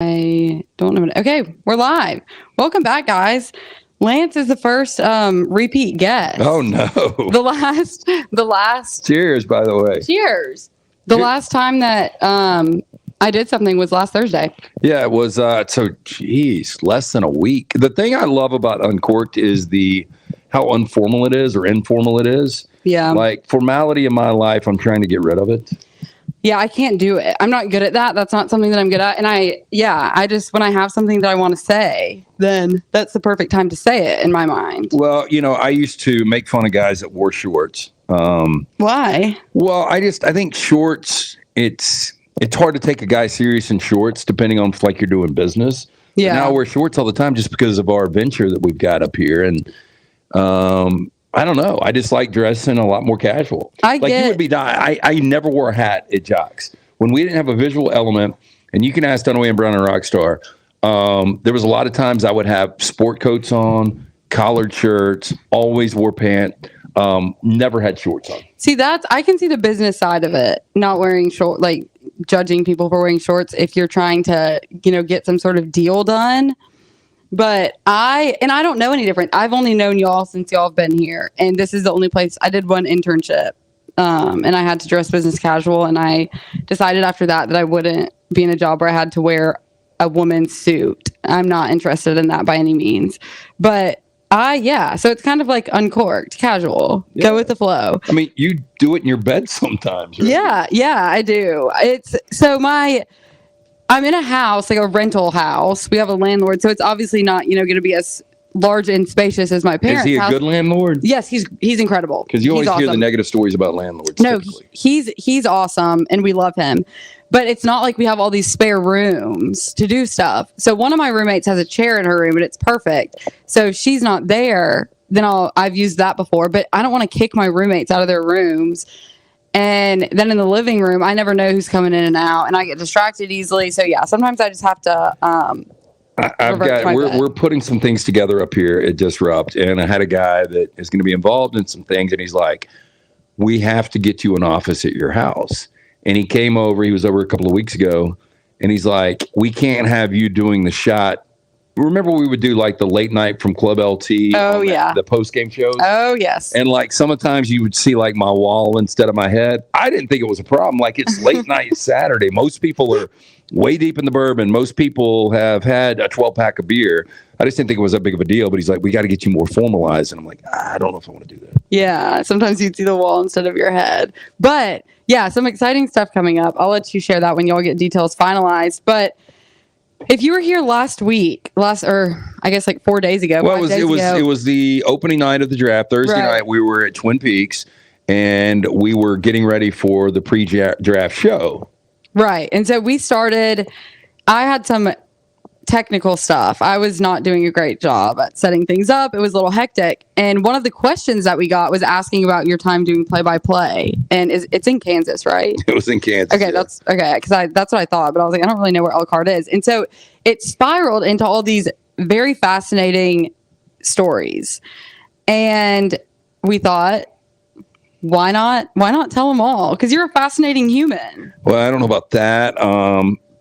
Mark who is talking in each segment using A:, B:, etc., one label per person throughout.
A: I don't know. Okay, we're live. Welcome back, guys. Lance is the first repeat guest.
B: Oh no!
A: The last.
B: Cheers, by the way.
A: Cheers. The last time that I did something was last Thursday.
B: Yeah, it was. Less than a week. The thing I love about Uncorked is how informal it is, or informal it is.
A: Yeah.
B: Like formality in my life, I'm trying to get rid of it.
A: Yeah, I can't do it. I'm not good at that. That's not something that I'm good at. And I just, when I have something that I want to say, then that's the perfect time to say it in my mind.
B: Well, I used to make fun of guys that wore shorts.
A: Why?
B: Well, I think shorts, it's hard to take a guy serious in shorts, depending on if like you're doing business.
A: Yeah.
B: Now I wear shorts all the time just because of our venture that we've got up here. And, I don't know. I just like dressing a lot more casual. I never wore a hat at Jocks. When we didn't have a visual element, and you can ask Dunaway and Brown and Rockstar, there was a lot of times I would have sport coats on, collared shirts, always wore pants, never had shorts on.
A: See, I can see the business side of it, not wearing short, like judging people for wearing shorts if you're trying to, get some sort of deal done. But I don't know any different. I've only known y'all since y'all have been here. And this is the only place I did one internship. And I had to dress business casual. And I decided after that I wouldn't be in a job where I had to wear a woman's suit. I'm not interested in that by any means. But so it's kind of like uncorked, casual. Yeah. Go with the flow.
B: I mean, you do it in your bed sometimes, right?
A: Yeah, I do. I'm in a house, like a rental house. We have a landlord, so it's obviously not, going to be as large and spacious as my parents'
B: house. Is he a
A: house.
B: good landlord?
A: Yes, he's incredible.
B: Because you always hear the negative stories about landlords.
A: No, he's awesome, and we love him. But it's not like we have all these spare rooms to do stuff. So one of my roommates has a chair in her room, and it's perfect. So if she's not there, then I've used that before. But I don't want to kick my roommates out of their rooms. And then in the living room, I never know who's coming in and out, and I get distracted easily. So yeah, sometimes I just have to.
B: We're putting some things together up here at Disrupt, and I had a guy that is going to be involved in some things, and he's like, "We have to get you an office at your house." And he came over. He was over a couple of weeks ago, and he's like, "We can't have you doing the shot." Remember we would do like the late night from Club LT?
A: Oh, yeah.
B: The post-game shows?
A: Oh, yes.
B: And like sometimes you would see like my wall instead of my head. I didn't think it was a problem. Like it's late night Saturday. Most people are way deep in the bourbon. Most people have had a 12-pack of beer. I just didn't think it was that big of a deal. But he's like, we got to get you more formalized. And I'm like, I don't know if I want to do that.
A: Yeah, sometimes you'd see the wall instead of your head. But yeah, some exciting stuff coming up. I'll let you share that when y'all get details finalized. But if you were here last week, or I guess like 4 days ago.
B: Well, it was the opening night of the draft. Thursday night, we were at Twin Peaks, and we were getting ready for the pre-draft show.
A: Right. And so I had some technical stuff. I was not doing a great job at setting things up. It was a little hectic. And one of the questions that we got was asking about your time doing play-by-play. And it's in Kansas, right?
B: It was in Kansas.
A: Okay, that's okay. Because that's what I thought. But I was like, I don't really know where Elkhart is. And so it spiraled into all these very fascinating stories. And we thought, why not tell them all? Because you're a fascinating human.
B: Well, I don't know about that.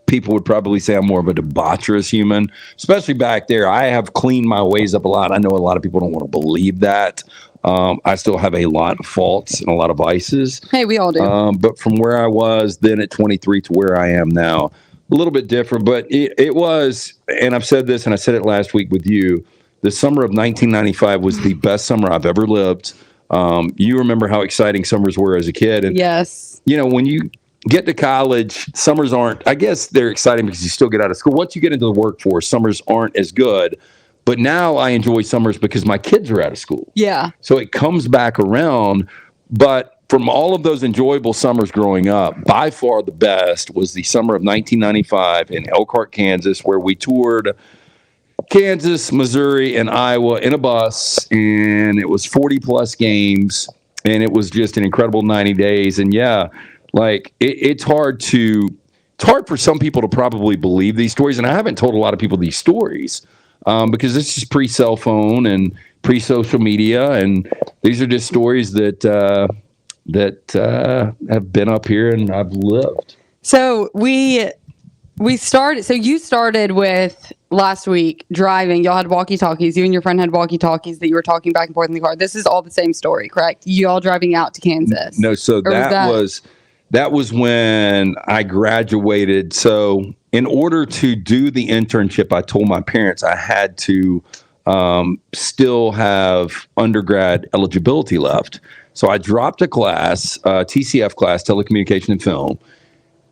B: People would probably say I'm more of a debaucherous human, especially back there. I have cleaned my ways up a lot. I know a lot of people don't want to believe that. I still have a lot of faults and a lot of vices.
A: Hey, we all do.
B: But from where I was then at 23 to where I am now, a little bit different. But it was, and I've said this, and I said it last week with you, the summer of 1995 was the best summer I've ever lived. You remember how exciting summers were as a kid. And,
A: yes.
B: When you get to college, summers aren't, I guess they're exciting because you still get out of school. Once you get into the workforce, summers aren't as good. But now I enjoy summers because my kids are out of school.
A: Yeah.
B: So it comes back around. But from all of those enjoyable summers growing up, by far the best was the summer of 1995 in Elkhart, Kansas, where we toured Kansas, Missouri, and Iowa in a bus. And it was 40-plus games. And it was just an incredible 90 days. And yeah, like it's hard for some people to probably believe these stories. And I haven't told a lot of people these stories because this is pre-cell phone and pre-social media. And these are just stories that have been up here and I've lived.
A: So we So you started with last week driving. Y'all had walkie-talkies. You and your friend had walkie-talkies that you were talking back and forth in the car. This is all the same story, correct? You all driving out to Kansas.
B: No, so that was when I graduated. So in order to do the internship, I told my parents I had to still have undergrad eligibility left. So I dropped a class, TCF class, telecommunication and film.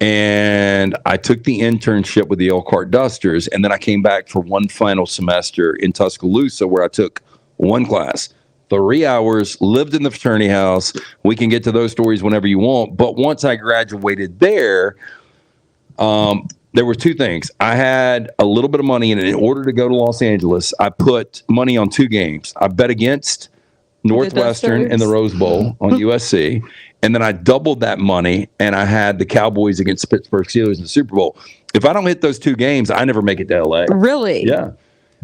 B: And I took the internship with the Elkhart Dusters, and then I came back for one final semester in Tuscaloosa where I took one class, 3 hours, lived in the fraternity house. We can get to those stories whenever you want. But once I graduated there were two things. I had a little bit of money, and in order to go to Los Angeles, I put money on 2 games. I bet against Northwestern in the Rose Bowl on USC. And then I doubled that money, and I had the Cowboys against the Pittsburgh Steelers in the Super Bowl. If I don't hit those 2 games, I never make it to LA.
A: Really?
B: Yeah.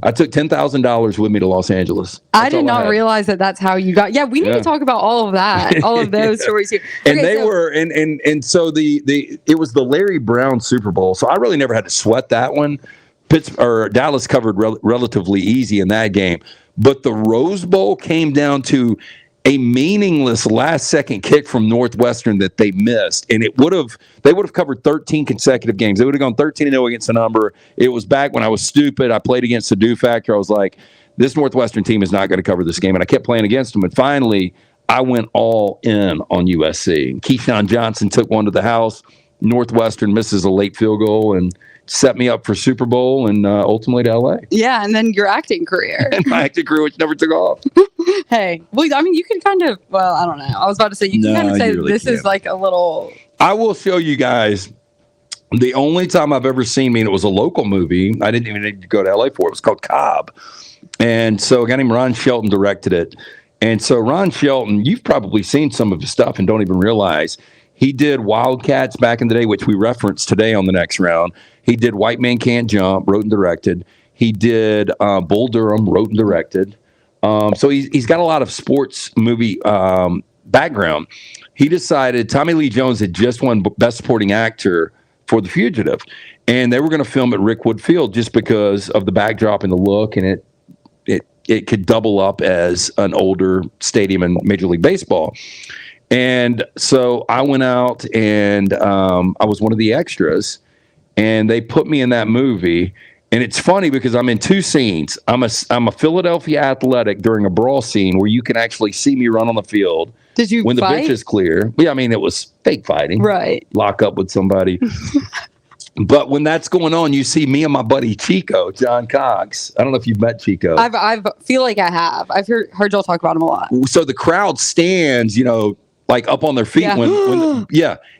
B: I took $10,000 with me to Los Angeles.
A: I did not realize that that's how you got. Yeah, we need to talk about all of that, all of those stories here.
B: And so it was the Larry Brown Super Bowl. So I really never had to sweat that one. Dallas covered relatively easy in that game. But the Rose Bowl came down to a meaningless last-second kick from Northwestern that they missed, and they would have covered 13 consecutive games. They would have gone 13-0 against a number. It was back when I was stupid. I played against the Do Factor. I was like, this Northwestern team is not going to cover this game, and I kept playing against them. And finally, I went all in on USC. And Keyshawn Johnson took one to the house. Northwestern misses a late field goal and set me up for Super Bowl and ultimately to LA.
A: Yeah, and then your acting career.
B: And my acting career, which never took off.
A: Hey, well, I mean, you can kind of, I don't know. I was about to say, you can kind of say really this is like a little.
B: I will show you guys the only time I've ever seen me, and it was a local movie. I didn't even need to go to LA for it. It was called Cobb. And so a guy named Ron Shelton directed it. And so Ron Shelton, you've probably seen some of his stuff and don't even realize. He did Wildcats back in the day, which we referenced today on the next round. He did White Man Can't Jump, wrote and directed. He did Bull Durham, wrote and directed. So he's got a lot of sports movie background. He decided Tommy Lee Jones had just won Best Supporting Actor for The Fugitive, and they were going to film at Rickwood Field just because of the backdrop and the look, and it could double up as an older stadium in Major League Baseball. And so I went out and I was one of the extras, and they put me in that movie. And it's funny because I'm in 2 scenes. I'm a Philadelphia Athletic during a brawl scene where you can actually see me run on the field.
A: Did you
B: when
A: fight?
B: The bench is clear? Yeah, I mean, it was fake fighting.
A: Right.
B: Lock up with somebody. But when that's going on, you see me and my buddy Chico, John Cox. I don't know if you've met Chico.
A: I feel like I have. I've heard y'all talk about him a lot.
B: So the crowd stands, like up on their feet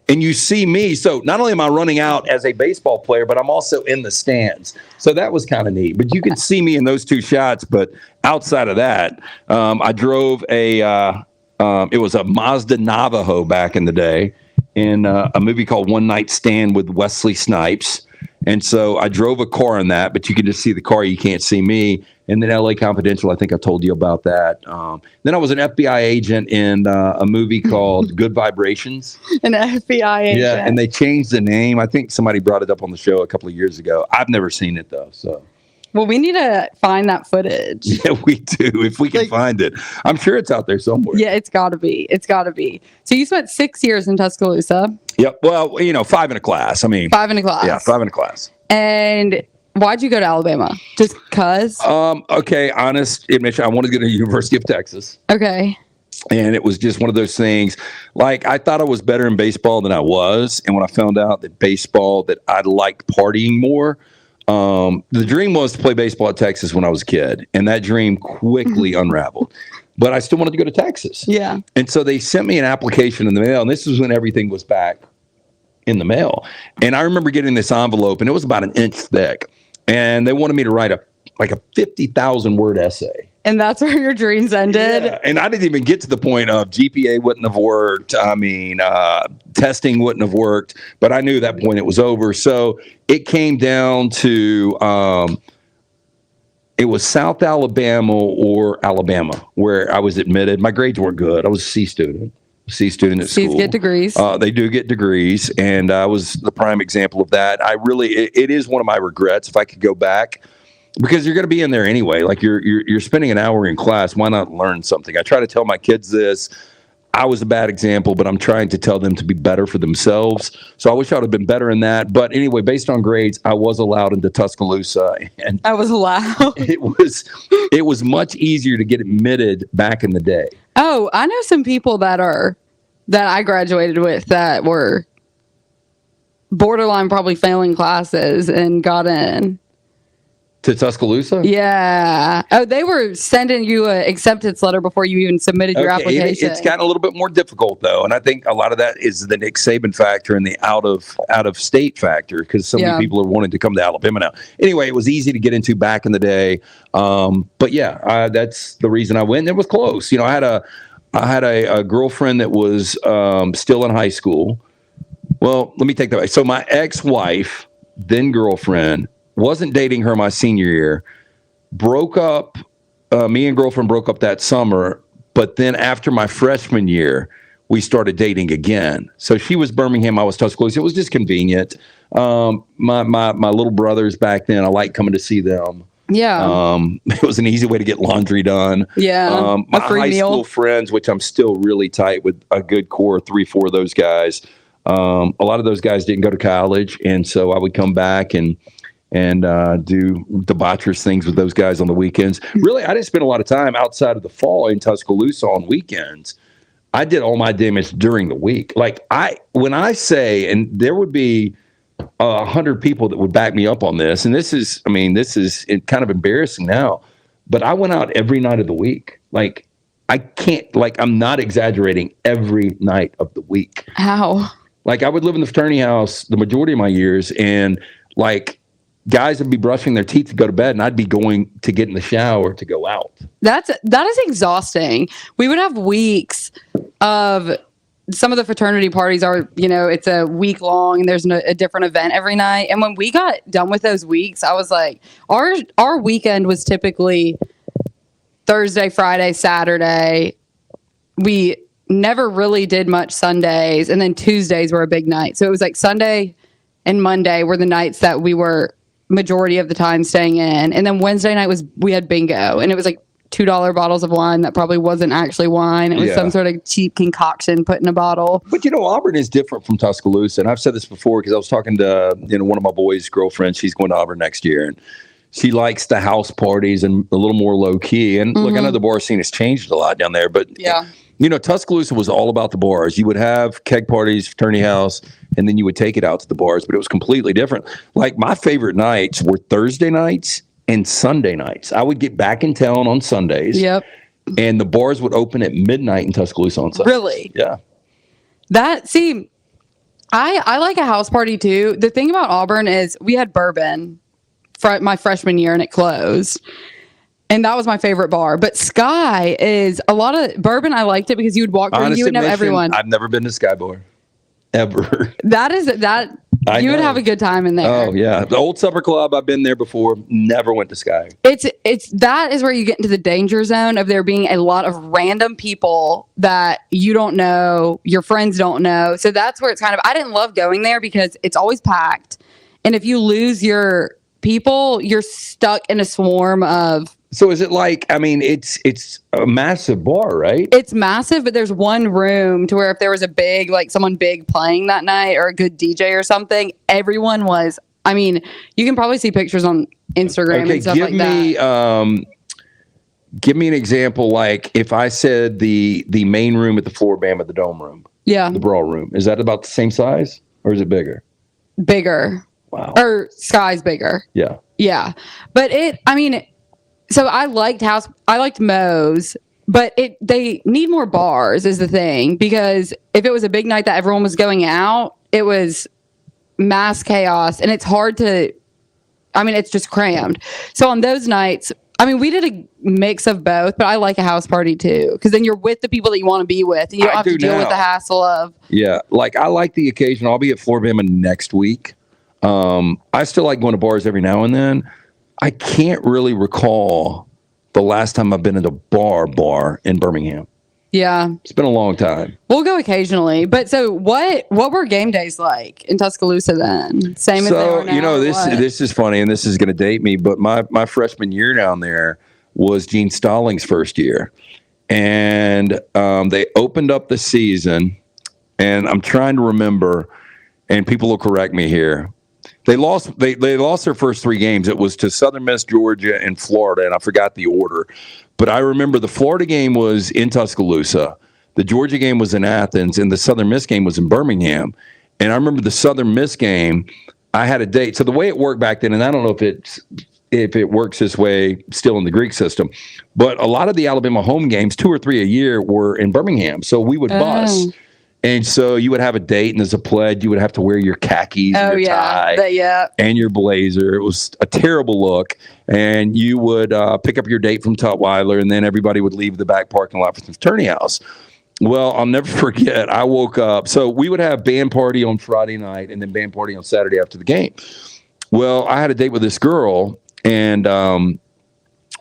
B: and you see me. So not only am I running out as a baseball player, but I'm also in the stands. So that was kind of neat. But you can see me in those 2 shots. But outside of that, I drove it was a Mazda Navajo back in the day in a movie called One Night Stand with Wesley Snipes. And so I drove a car in that, but you can just see the car. You can't see me. And then LA Confidential, I think I told you about that. Then I was an FBI agent in a movie called Good Vibrations.
A: An FBI agent.
B: Yeah, and they changed the name. I think somebody brought it up on the show a couple of years ago. I've never seen it, though. So.
A: Well, we need to find that footage.
B: Yeah, we do, if we can find it. I'm sure it's out there somewhere.
A: Yeah, it's got to be. It's got to be. So you spent 6 years in Tuscaloosa.
B: Yep. Well, 5 in a class. I mean.
A: 5 in a class.
B: Yeah, 5 in a class.
A: And why'd you go to Alabama? Just cause?
B: Okay, honest admission, I wanted to go to the University of Texas.
A: Okay.
B: And it was just one of those things. Like, I thought I was better in baseball than I was. And when I found out that I liked partying more, the dream was to play baseball at Texas when I was a kid. And that dream quickly unraveled. But I still wanted to go to Texas.
A: Yeah.
B: And so they sent me an application in the mail. And this was when everything was back in the mail. And I remember getting this envelope, and it was about an inch thick. And they wanted me to write a 50,000-word essay.
A: And that's where your dreams ended?
B: Yeah. And I didn't even get to the point of GPA wouldn't have worked. I mean, testing wouldn't have worked. But I knew at that point it was over. So it came down to it was South Alabama or Alabama where I was admitted. My grades weren't good. I was a C student. C student at
A: C's
B: school.
A: get degrees.
B: They do get degrees, and I was the prime example of that. It is one of my regrets. If I could go back, because you're going to be in there anyway. Like you're spending an hour in class. Why not learn something? I try to tell my kids this. I was a bad example, but I'm trying to tell them to be better for themselves. So I wish I would have been better in that. But anyway, based on grades, I was allowed into Tuscaloosa, and
A: I was allowed.
B: it was much easier to get admitted back in the day.
A: Oh, I know some people that I graduated with that were borderline probably failing classes and got in.
B: To Tuscaloosa?
A: Yeah. Oh, they were sending you an acceptance letter before you even submitted your application.
B: It's gotten a little bit more difficult, though, and I think a lot of that is the Nick Saban factor and the out of state factor, because so many people are wanting to come to Alabama now. Anyway, it was easy to get into back in the day, but yeah, that's the reason I went. And it was close. You know, I had a girlfriend that was still in high school. Well, let me take that back. So my ex-wife, then girlfriend, wasn't dating her my senior year, broke up. Me and girlfriend broke up that summer, but then after my freshman year, we started dating again. So she was Birmingham, I was Tuscaloosa. It was just convenient. My little brothers back then, I liked coming to see them.
A: Yeah.
B: It was an easy way to get laundry done.
A: Yeah.
B: My high school friends, which I'm still really tight with, a good core, 3-4 of those guys. A lot of those guys didn't go to college, and so I would come back and do debaucherous things with those guys on the weekends. Really, I didn't spend a lot of time outside of the fall in Tuscaloosa on weekends. I did all my damage during the week. Like when I say, and there would be 100 people that would back me up on this, and this is kind of embarrassing now, but I went out every night of the week. Like I'm not exaggerating, every night of the week.
A: How?
B: Like I would live in the fraternity house the majority of my years, and like, guys would be brushing their teeth to go to bed, and I'd be going to get in the shower to go out.
A: That is exhausting. We would have weeks of some of the fraternity parties are, it's a week long and there's a different event every night. And when we got done with those weeks, I was like, our weekend was typically Thursday, Friday, Saturday. We never really did much Sundays, and then Tuesdays were a big night. So it was like Sunday and Monday were the nights that we were majority of the time staying in, and then Wednesday night we had bingo, and it was like $2 bottles of wine that probably wasn't actually wine. It was some sort of cheap concoction put in a bottle.
B: But Auburn is different from Tuscaloosa, and I've said this before because I was talking to one of my boys' girlfriends. She's going to Auburn next year, and she likes the house parties and a little more low key. And look, I know the bar scene has changed a lot down there, but Tuscaloosa was all about the bars. You would have keg parties, fraternity house, and then you would take it out to the bars, but it was completely different. Like my favorite nights were Thursday nights and Sunday nights. I would get back in town on Sundays.
A: Yep.
B: And the bars would open at midnight in Tuscaloosa on Sundays.
A: Really?
B: Yeah.
A: I like a house party too. The thing about Auburn is we had bourbon my freshman year and it closed. And that was my favorite bar. But Sky is a lot of bourbon. I liked it because you would walk through and you would know everyone.
B: I've never been to Sky Bar. Ever.
A: You would have a good time in there.
B: Oh yeah. The old supper club, I've been there before. Never went to Sky.
A: That is where you get into the danger zone of there being a lot of random people that you don't know, your friends don't know. So that's where it's kind of, I didn't love going there because it's always packed. And if you lose your people, you're stuck in a swarm of.
B: So is it like, it's a massive bar, right?
A: It's massive, but there's one room to where if there was someone big playing that night or a good DJ or something, everyone was, you can probably see pictures on Instagram and stuff like that.
B: Give me an example. Like if I said the main room at the floor bam at the dome room. Yeah. The brawl room. Is that about the same size or is it bigger?
A: Bigger.
B: Wow.
A: Or Sky's bigger.
B: Yeah.
A: Yeah. But so I liked Moe's, but they need more bars is the thing, because if it was a big night that everyone was going out, it was mass chaos and it's hard to, it's just crammed. So on those nights, we did a mix of both, but I like a house party too, because then you're with the people that you want to be with and you don't have to deal with the hassle of.
B: Yeah. Like I like the occasion. I'll be at Floor Bama next week. I still like going to bars every now and then. I can't really recall the last time I've been at a bar in Birmingham.
A: Yeah.
B: It's been a long time.
A: We'll go occasionally. But so what were game days like in Tuscaloosa then? Same as they are now?
B: This is funny, and this is going to date me, but my freshman year down there was Gene Stallings' first year. And they opened up the season, and I'm trying to remember, and people will correct me here. They lost their first 3 games. It was to Southern Miss, Georgia, and Florida, and I forgot the order. But I remember the Florida game was in Tuscaloosa, the Georgia game was in Athens, and the Southern Miss game was in Birmingham. And I remember the Southern Miss game, I had a date. So the way it worked back then, and I don't know if it works this way still in the Greek system, but a lot of the Alabama home games, 2 or 3 a year, were in Birmingham. So we would bus. And so you would have a date, and as a pledge, you would have to wear your khakis, and your tie, and your blazer. It was a terrible look. And you would pick up your date from Tutwiler, and then everybody would leave the back parking lot for the fraternity house. Well, I'll never forget. I woke up. So we would have band party on Friday night, and then band party on Saturday after the game. Well, I had a date with this girl, and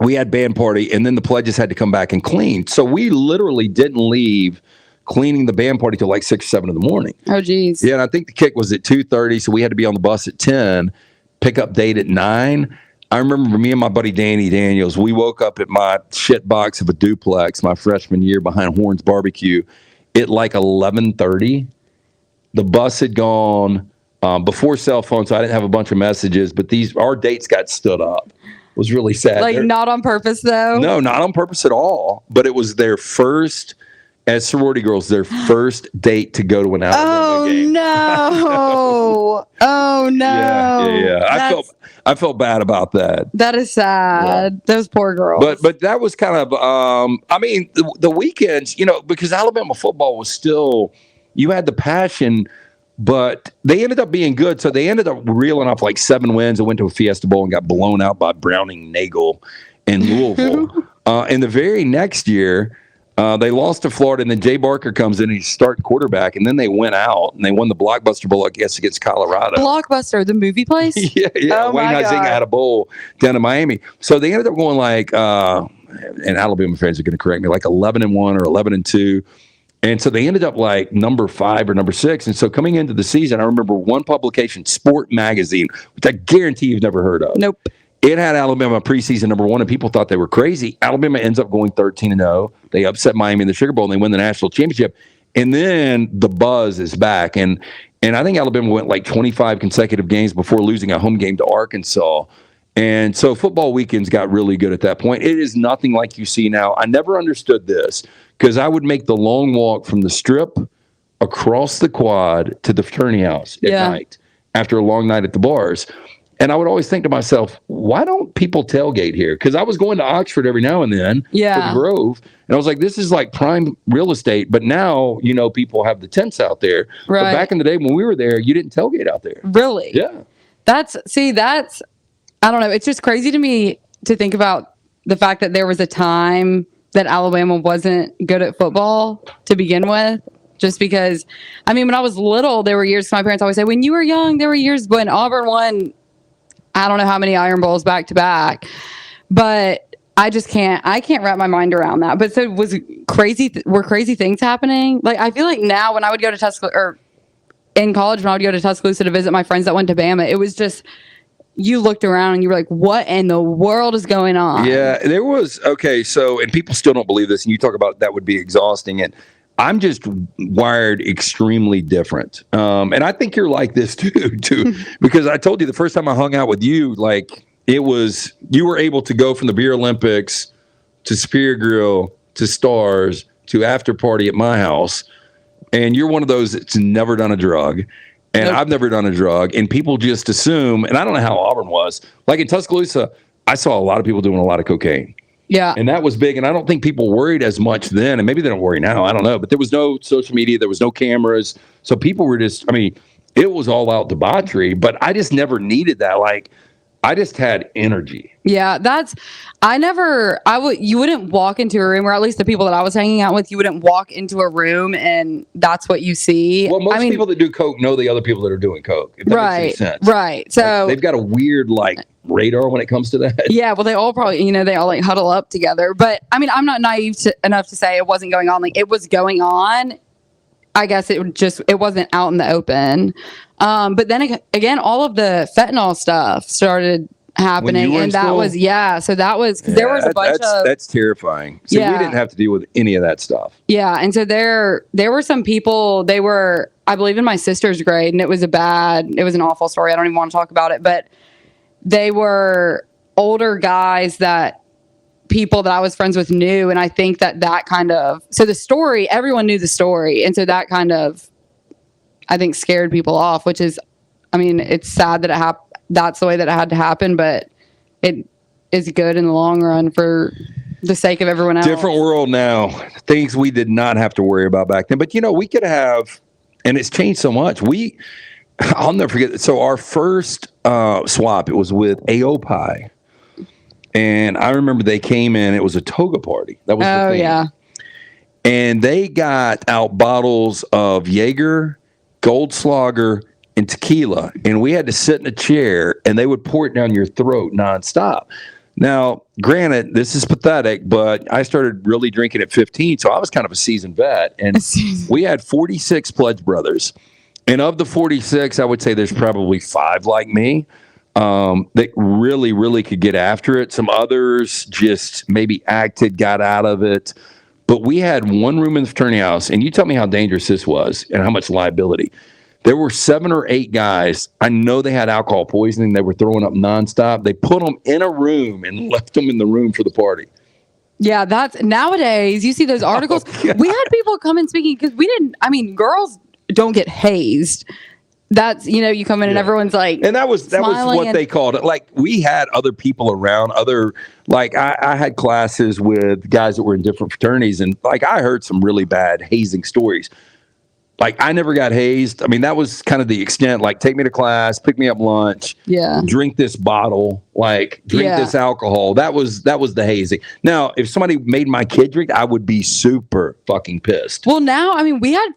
B: we had band party, and then the pledges had to come back and clean. So we literally didn't leave cleaning the band party till like 6 or 7 in the morning.
A: Oh, geez.
B: Yeah, and I think the kick was at 2:30, so we had to be on the bus at 10, pick up date at 9. I remember me and my buddy Danny Daniels, we woke up at my shit box of a duplex my freshman year behind Horn's Barbecue at like 11:30. The bus had gone before cell phones, so I didn't have a bunch of messages, but our dates got stood up. It was really sad.
A: Like, not on purpose, though?
B: No, not on purpose at all, but it was their first, as sorority girls, their first date to go to an Alabama game.
A: No. Oh, no.
B: Yeah. I felt bad about that.
A: That is sad. Yeah. Those poor girls.
B: But that was kind of, the weekends, because Alabama football was still, you had the passion, but they ended up being good. So they ended up reeling off like 7 wins and went to a Fiesta Bowl and got blown out by Browning Nagel in Louisville. And the very next year, they lost to Florida, and then Jay Barker comes in and he's starting quarterback, and then they went out and they won the Blockbuster Bowl, I guess, against Colorado.
A: Blockbuster, the movie place?
B: Yeah.
A: Oh,
B: Wayne Huizenga had a bowl down in Miami. So they ended up going like, and Alabama fans are going to correct me, like 11-1 or 11-2. And so they ended up like number 5 or number 6. And so coming into the season, I remember one publication, Sport Magazine, which I guarantee you've never heard of.
A: Nope.
B: It had Alabama preseason number 1, and people thought they were crazy. Alabama ends up going 13-0. They upset Miami in the Sugar Bowl, and they win the national championship. And then the buzz is back. And I think Alabama went like 25 consecutive games before losing a home game to Arkansas. And so football weekends got really good at that point. It is nothing like you see now. I never understood this because I would make the long walk from the Strip across the quad to the fraternity house at night after a long night at the bars. And I would always think to myself, why don't people tailgate here? Because I was going to Oxford every now and then to the Grove. And I was like, this is like prime real estate. But now, people have the tents out there. Right. But back in the day when we were there, you didn't tailgate out there.
A: Really?
B: Yeah.
A: That's, I don't know. It's just crazy to me to think about the fact that there was a time that Alabama wasn't good at football to begin with. Just because, when I was little, there were years, my parents always say, when you were young, there were years when Auburn won, I don't know how many Iron Bowls back to back, but I can't wrap my mind around that. But so were crazy things happening? Like, I feel like now when I would go to Tuscaloosa, or in college, when I would go to Tuscaloosa to visit my friends that went to Bama, it was just, you looked around and you were like, what in the world is going on?
B: Yeah, there was, so, and people still don't believe this, and you talk about that would be exhausting, and I'm just wired extremely different. And I think you're like this too, because I told you the first time I hung out with you, like you were able to go from the Beer Olympics to Superior Grill to Stars to after party at my house. And you're one of those that's never done a drug. And I've never done a drug. And people just assume, and I don't know how Auburn was, like in Tuscaloosa, I saw a lot of people doing a lot of cocaine.
A: Yeah.
B: And that was big. And I don't think people worried as much then. And maybe they don't worry now. I don't know. But there was no social media. There was no cameras. So people were just, it was all out debauchery. But I just never needed that. Like, I just had energy.
A: Yeah, you wouldn't walk into a room, or at least the people that I was hanging out with, you wouldn't walk into a room and that's what you see.
B: Well, most people that do coke know the other people that are doing coke. If that makes any sense.
A: Right. So
B: they've got a weird radar when it comes to that.
A: Yeah, well, they all probably, they all huddle up together. But I mean, I'm not naive enough to say it wasn't going on. It was going on. I guess it wasn't out in the open. But then again, all of the fentanyl stuff started happening, and that was so that was because there was a bunch of
B: that's terrifying. See, we didn't have to deal with any of that stuff.
A: Yeah, and so there were some people. They were, I believe, in my sister's grade, and it was an awful story. I don't even want to talk about it, but they were older guys that people that I was friends with knew, and I think that kind of, so the story, everyone knew the story, and so that kind of, I think, scared people off, which is, I mean, it's sad that that's the way that it had to happen, but it is good in the long run for the sake of everyone else.
B: Different world now. Things we did not have to worry about back then, but we could have, and it's changed so much. I'll never forget. So our first swap, it was with AOPI. And I remember they came in, it was a toga party. That was the thing.
A: Yeah.
B: And they got out bottles of Jaeger, Goldschlager, and tequila. And we had to sit in a chair and they would pour it down your throat nonstop. Now, granted, this is pathetic, but I started really drinking at 15. So I was kind of a seasoned vet. And we had 46 pledge brothers. And of the 46, I would say there's probably 5 like me. That really, really could get after it. Some others just maybe got out of it. But we had one room in the fraternity house, and you tell me how dangerous this was and how much liability. There were 7 or 8 guys. I know they had alcohol poisoning. They were throwing up nonstop. They put them in a room and left them in the room for the party.
A: Yeah, that's nowadays. You see those articles. We had people come in speaking because girls don't get hazed. That's, you come in and everyone's and
B: that was what they called it. We had other people around, I had classes with guys that were in different fraternities, and I heard some really bad hazing stories. I never got hazed. I mean, that was kind of the extent. Take me to class, pick me up lunch, drink this bottle, drink this alcohol. That was the hazing. Now, if somebody made my kid drink, I would be super fucking pissed.
A: Well, now, we had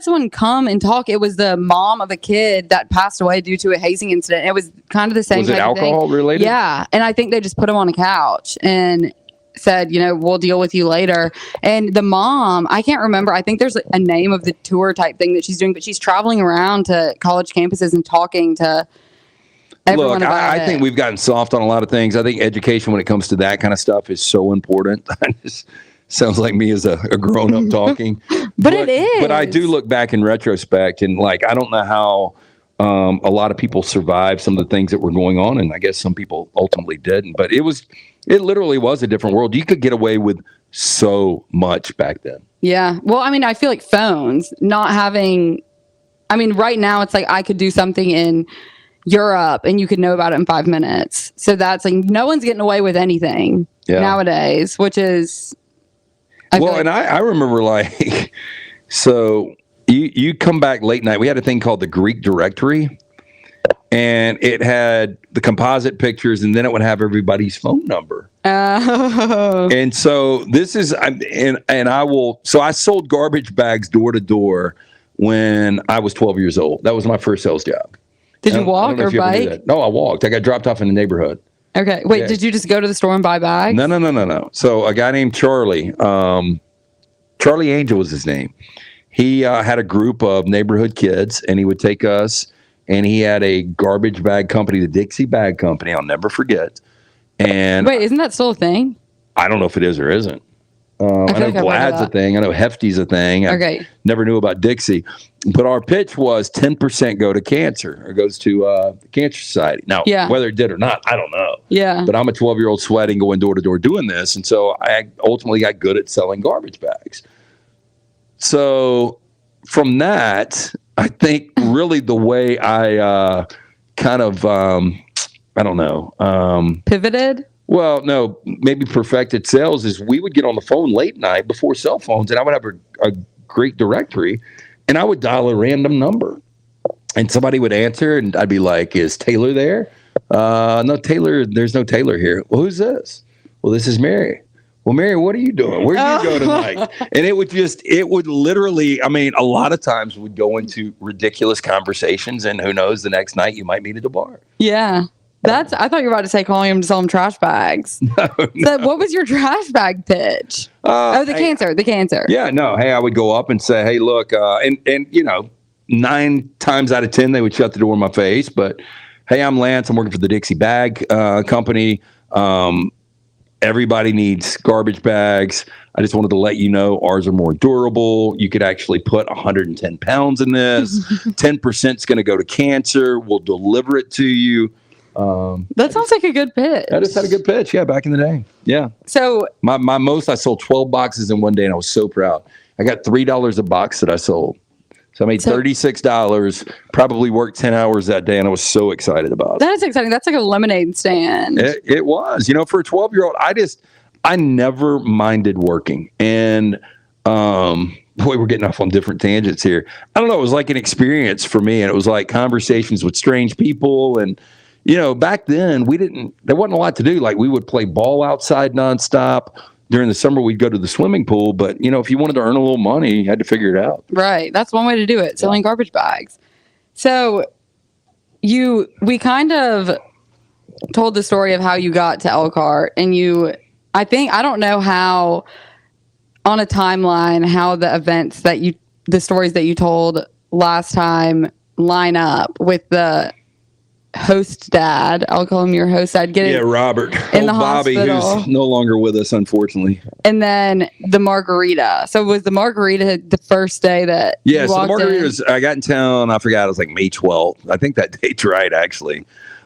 A: someone come and talk. It was the mom of a kid that passed away due to a hazing incident. It was kind of the same.
B: Was it alcohol related?
A: Yeah, and I think they just put him on a couch and said, we'll deal with you later. And the mom, I can't remember, I think there's a name of the tour type thing that she's doing, but she's traveling around to college campuses and talking to everyone about it.
B: I think we've gotten soft on a lot of things. I think education when it comes to that kind of stuff is so important. Sounds like me as a grown-up talking.
A: but it is.
B: But I do look back in retrospect, and I don't know how a lot of people survived some of the things that were going on, and I guess some people ultimately didn't. But it literally was a different world. You could get away with so much back then.
A: Yeah. Well, I feel like phones not having, right now it's I could do something in Europe and you could know about it in 5 minutes. So that's no one's getting away with anything nowadays, which is.
B: I remember so you come back late night. We had a thing called the Greek directory. And it had the composite pictures, and then it would have everybody's phone number.
A: Oh.
B: And so this is, so I sold garbage bags door to door when I was 12 years old. That was my first sales job.
A: Did you walk or bike?
B: No, I walked. I got dropped off in the neighborhood.
A: Okay. Wait, did you just go to the store and buy bags?
B: No. So a guy named Charlie, Charlie Angel was his name. He had a group of neighborhood kids, and he would take us. And he had a garbage bag company, the Dixie Bag Company. I'll never forget. And
A: wait, isn't that still a thing?
B: I don't know if it is or isn't. I know Glad's a thing. I know Hefty's a thing. I never knew about Dixie. But our pitch was 10% go to cancer or goes to the Cancer Society. Now, whether it did or not, I don't know.
A: Yeah.
B: But I'm a 12-year-old sweating, going door to door doing this. And so I ultimately got good at selling garbage bags. So from that, I think really the way I
A: pivoted?
B: Well, no, maybe perfected sales is we would get on the phone late night before cell phones, and I would have a great directory, and I would dial a random number, and somebody would answer, and I'd be like, is Taylor there? No, Taylor, there's no Taylor here. Well, who's this? Well, this is Mary. Well, Mary, what are you doing? Where are you going tonight? And it would literally, I mean, a lot of times we'd go into ridiculous conversations, and who knows, the next night you might meet at a bar.
A: Yeah. I thought you were about to say calling him to sell him trash bags. No. So what was your trash bag pitch? The cancer. Yeah,
B: no. Hey, I would go up and say, hey, look, and 9 times out of 10, they would shut the door in my face. But hey, I'm Lance. I'm working for the Dixie Bag Company. Everybody needs garbage bags. I just wanted to let you know ours are more durable. You could actually put 110 pounds in this. 10% is going to go to cancer. We'll deliver it to you.
A: That sounds like a good pitch.
B: I just had a good pitch. Yeah, back in the day. Yeah.
A: So
B: my most, I sold 12 boxes in one day, and I was so proud. I got $3 a box that I sold. So I made $36, probably worked 10 hours that day, and I was so excited about it.
A: That is exciting. That's like a lemonade stand.
B: It was. For a 12-year-old, I never minded working. And boy, we're getting off on different tangents here. I don't know. It was like an experience for me, and it was like conversations with strange people. And, back then, there wasn't a lot to do. Like, we would play ball outside nonstop. During the summer, we'd go to the swimming pool, but if you wanted to earn a little money, you had to figure it out.
A: Right. That's one way to do it, selling garbage bags. So we kind of told the story of how you got to Elkhart, and I don't know how on a timeline, how the events the stories that you told last time line up with the host dad. I'll call him your host dad.
B: Robert.
A: In the
B: Bobby,
A: hospital.
B: Who's no longer with us, unfortunately.
A: And then the margarita. So was the margarita the first day that
B: you walked the margarita was, I got in town, I forgot, it was like May 12th. I think that date's right, actually.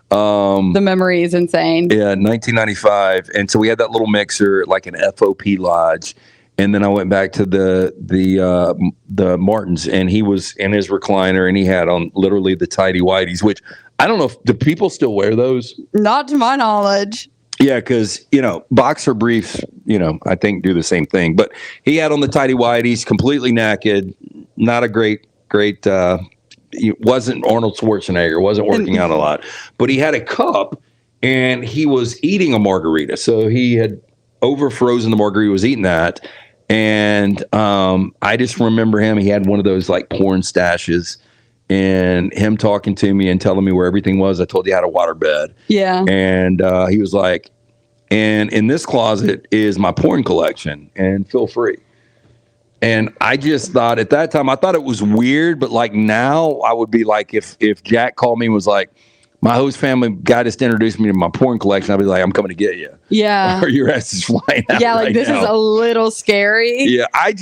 A: The memory is insane.
B: Yeah, 1995. And so we had that little mixer, like an FOP lodge. And then I went back to the Martins, and he was in his recliner, and he had on literally the tighty whities, which I don't know do people still wear those?
A: Not to my knowledge.
B: Yeah, because boxer briefs, I think do the same thing. But he had on the tighty whities, completely naked, not a great. He wasn't Arnold Schwarzenegger, wasn't working out a lot, but he had a cup, and he was eating a margarita. So he had over-frozen the margarita, was eating that. And I just remember him. He had one of those like porn stashes, and him talking to me and telling me where everything was. I told you I had a water bed.
A: Yeah.
B: And he was like, and in this closet is my porn collection, and feel free. And I just thought at that time, I thought it was weird, but like now I would be like, if Jack called me and was like, my host family guy just introduced me to my porn collection, I'd be like, I'm coming to get you.
A: Yeah.
B: Or your ass is flying out.
A: Yeah, like
B: right
A: this
B: now.
A: Is a little scary.
B: Yeah, I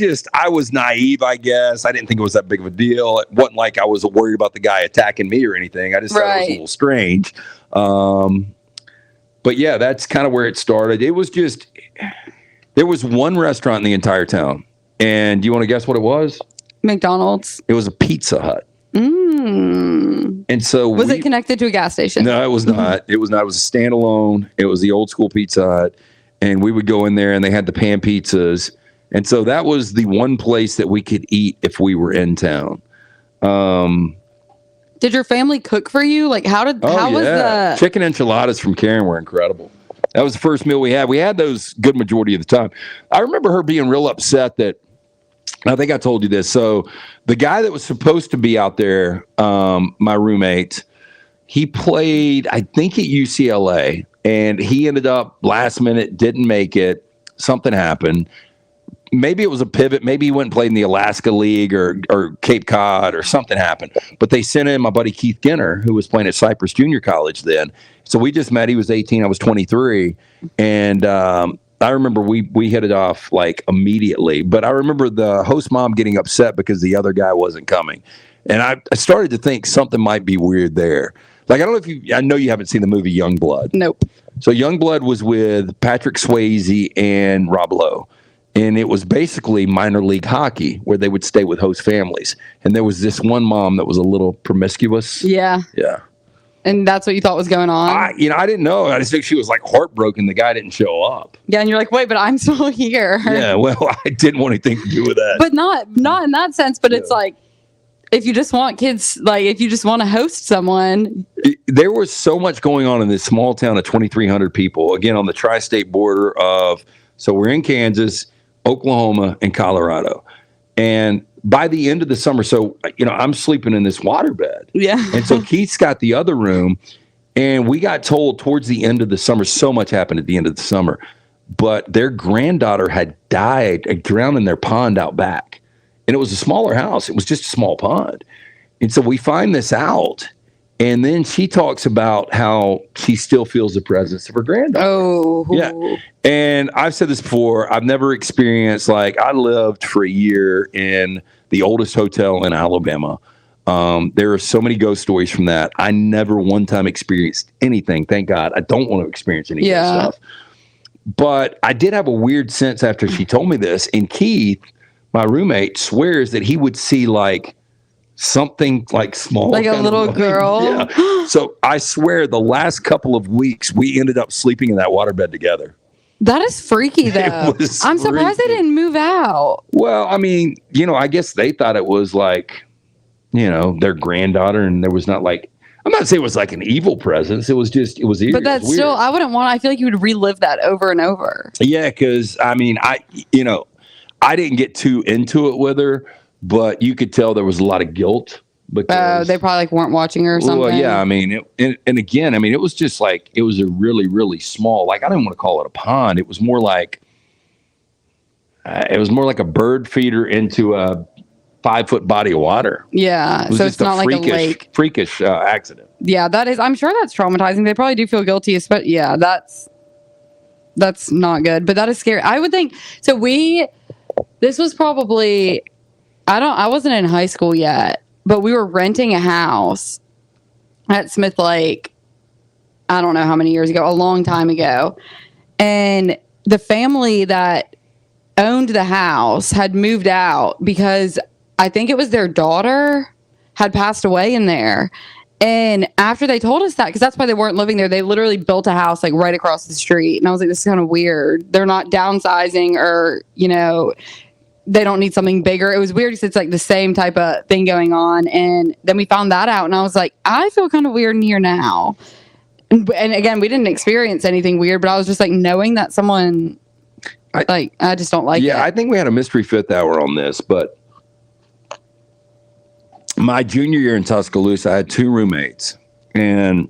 B: was naive, I guess. I didn't think it was that big of a deal. It wasn't like I was worried about the guy attacking me or anything. I just thought it was a little strange. But yeah, that's kind of where it started. It was just, there was one restaurant in the entire town. And do you want to guess what it was?
A: McDonald's.
B: It was a Pizza Hut. And so
A: was it connected to a gas station?
B: No, it was not. It was not. It was a standalone. It was the old school Pizza Hut, and we would go in there, and they had the pan pizzas, and so that was the one place that we could eat if we were in town.
A: Did your family cook for you? Like how was the
B: chicken enchiladas from Karen were incredible. That was the first meal we had. We had those good majority of the time. I remember her being real upset that. I think I told you this. So the guy that was supposed to be out there, my roommate, he played, I think, at UCLA, and he ended up last minute, didn't make it. Something happened. Maybe it was a pivot. Maybe he went and played in the Alaska League or Cape Cod or something happened. But they sent in my buddy Keith Ginner, who was playing at Cypress Junior College then. So we just met. He was 18. I was 23. And I remember we hit it off like immediately, but I remember the host mom getting upset because the other guy wasn't coming. And I started to think something might be weird there. Like, I don't know I know you haven't seen the movie Youngblood.
A: Nope.
B: So Youngblood was with Patrick Swayze and Rob Lowe. And it was basically minor league hockey where they would stay with host families. And there was this one mom that was a little promiscuous.
A: Yeah.
B: Yeah.
A: And that's what you thought was going on?
B: I didn't know. I just think she was like heartbroken the guy didn't show up.
A: Yeah, and you're like, wait, but I'm still here.
B: Yeah, well, I didn't want anything to do with that.
A: But not in that sense, but it's like, if you just want kids, like if you just want to host someone.
B: There was so much going on in this small town of 2,300 people, again, on the tri-state border of, so we're in Kansas, Oklahoma, and Colorado. And by the end of the summer, so, I'm sleeping in this waterbed.
A: Yeah.
B: And so Keith's got the other room. And we got told towards the end of the summer, so much happened at the end of the summer, but their granddaughter had died, drowned in their pond out back. And it was a smaller house. It was just a small pond. And so we find this out. And then she talks about how she still feels the presence of her granddaughter.
A: Oh.
B: Yeah. And I've said this before. I've never experienced, I lived for a year in the oldest hotel in Alabama. There are so many ghost stories from that. I never one time experienced anything. Thank God. I don't want to experience any of that stuff. But I did have a weird sense after she told me this. And Keith, my roommate, swears that he would see something small.
A: Like a little girl.
B: Yeah. So I swear the last couple of weeks, we ended up sleeping in that waterbed together.
A: That is freaky, though. I'm surprised they didn't move out.
B: Well, I guess they thought it was their granddaughter, and there was not I'm not saying it was like an evil presence. It was eerie.
A: But that's still, I wouldn't want, I feel like you would relive that over and over.
B: Yeah, because I didn't get too into it with her, but you could tell there was a lot of guilt. Because
A: they probably weren't watching her or something.
B: Well, yeah, and again, it was just it was a really, really small, I didn't want to call it a pond. It was more like a bird feeder into a 5-foot body of water.
A: Yeah, so it's not like a lake.
B: Freakish accident.
A: Yeah, that is. I'm sure that's traumatizing. They probably do feel guilty, but yeah, that's not good. But that is scary. I would think so. This was probably, I wasn't in high school yet, but we were renting a house at Smith Lake. I don't know how many years ago, a long time ago, and the family that owned the house had moved out because I think it was their daughter had passed away in there. And after they told us that, because that's why they weren't living there, they literally built a house right across the street. And I was like, this is kind of weird. They're not downsizing or, they don't need something bigger. It was weird because it's the same type of thing going on. And then we found that out and I was like, I feel kind of weird in here now. And again, we didn't experience anything weird, but I was just knowing that someone, I just don't like it.
B: Yeah, I think we had a mystery fifth hour on this, but my junior year in Tuscaloosa, I had 2 roommates, and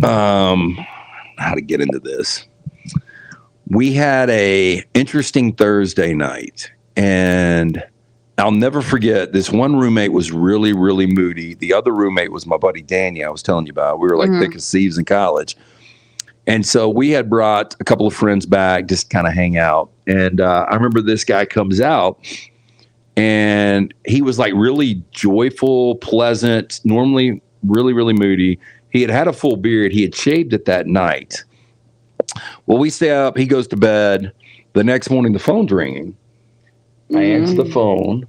B: how to get into this? We had a interesting Thursday night, and I'll never forget. This one roommate was really, really moody. The other roommate was my buddy Danny. I was telling you about. We were thick as thieves in college, and so we had brought a couple of friends back just to kind of hang out. And I remember this guy comes out. And he was really joyful, pleasant, normally really, really moody. He had a full beard. He had shaved it that night. Well, we stay up. He goes to bed. The next morning, the phone's ringing. I answer the phone.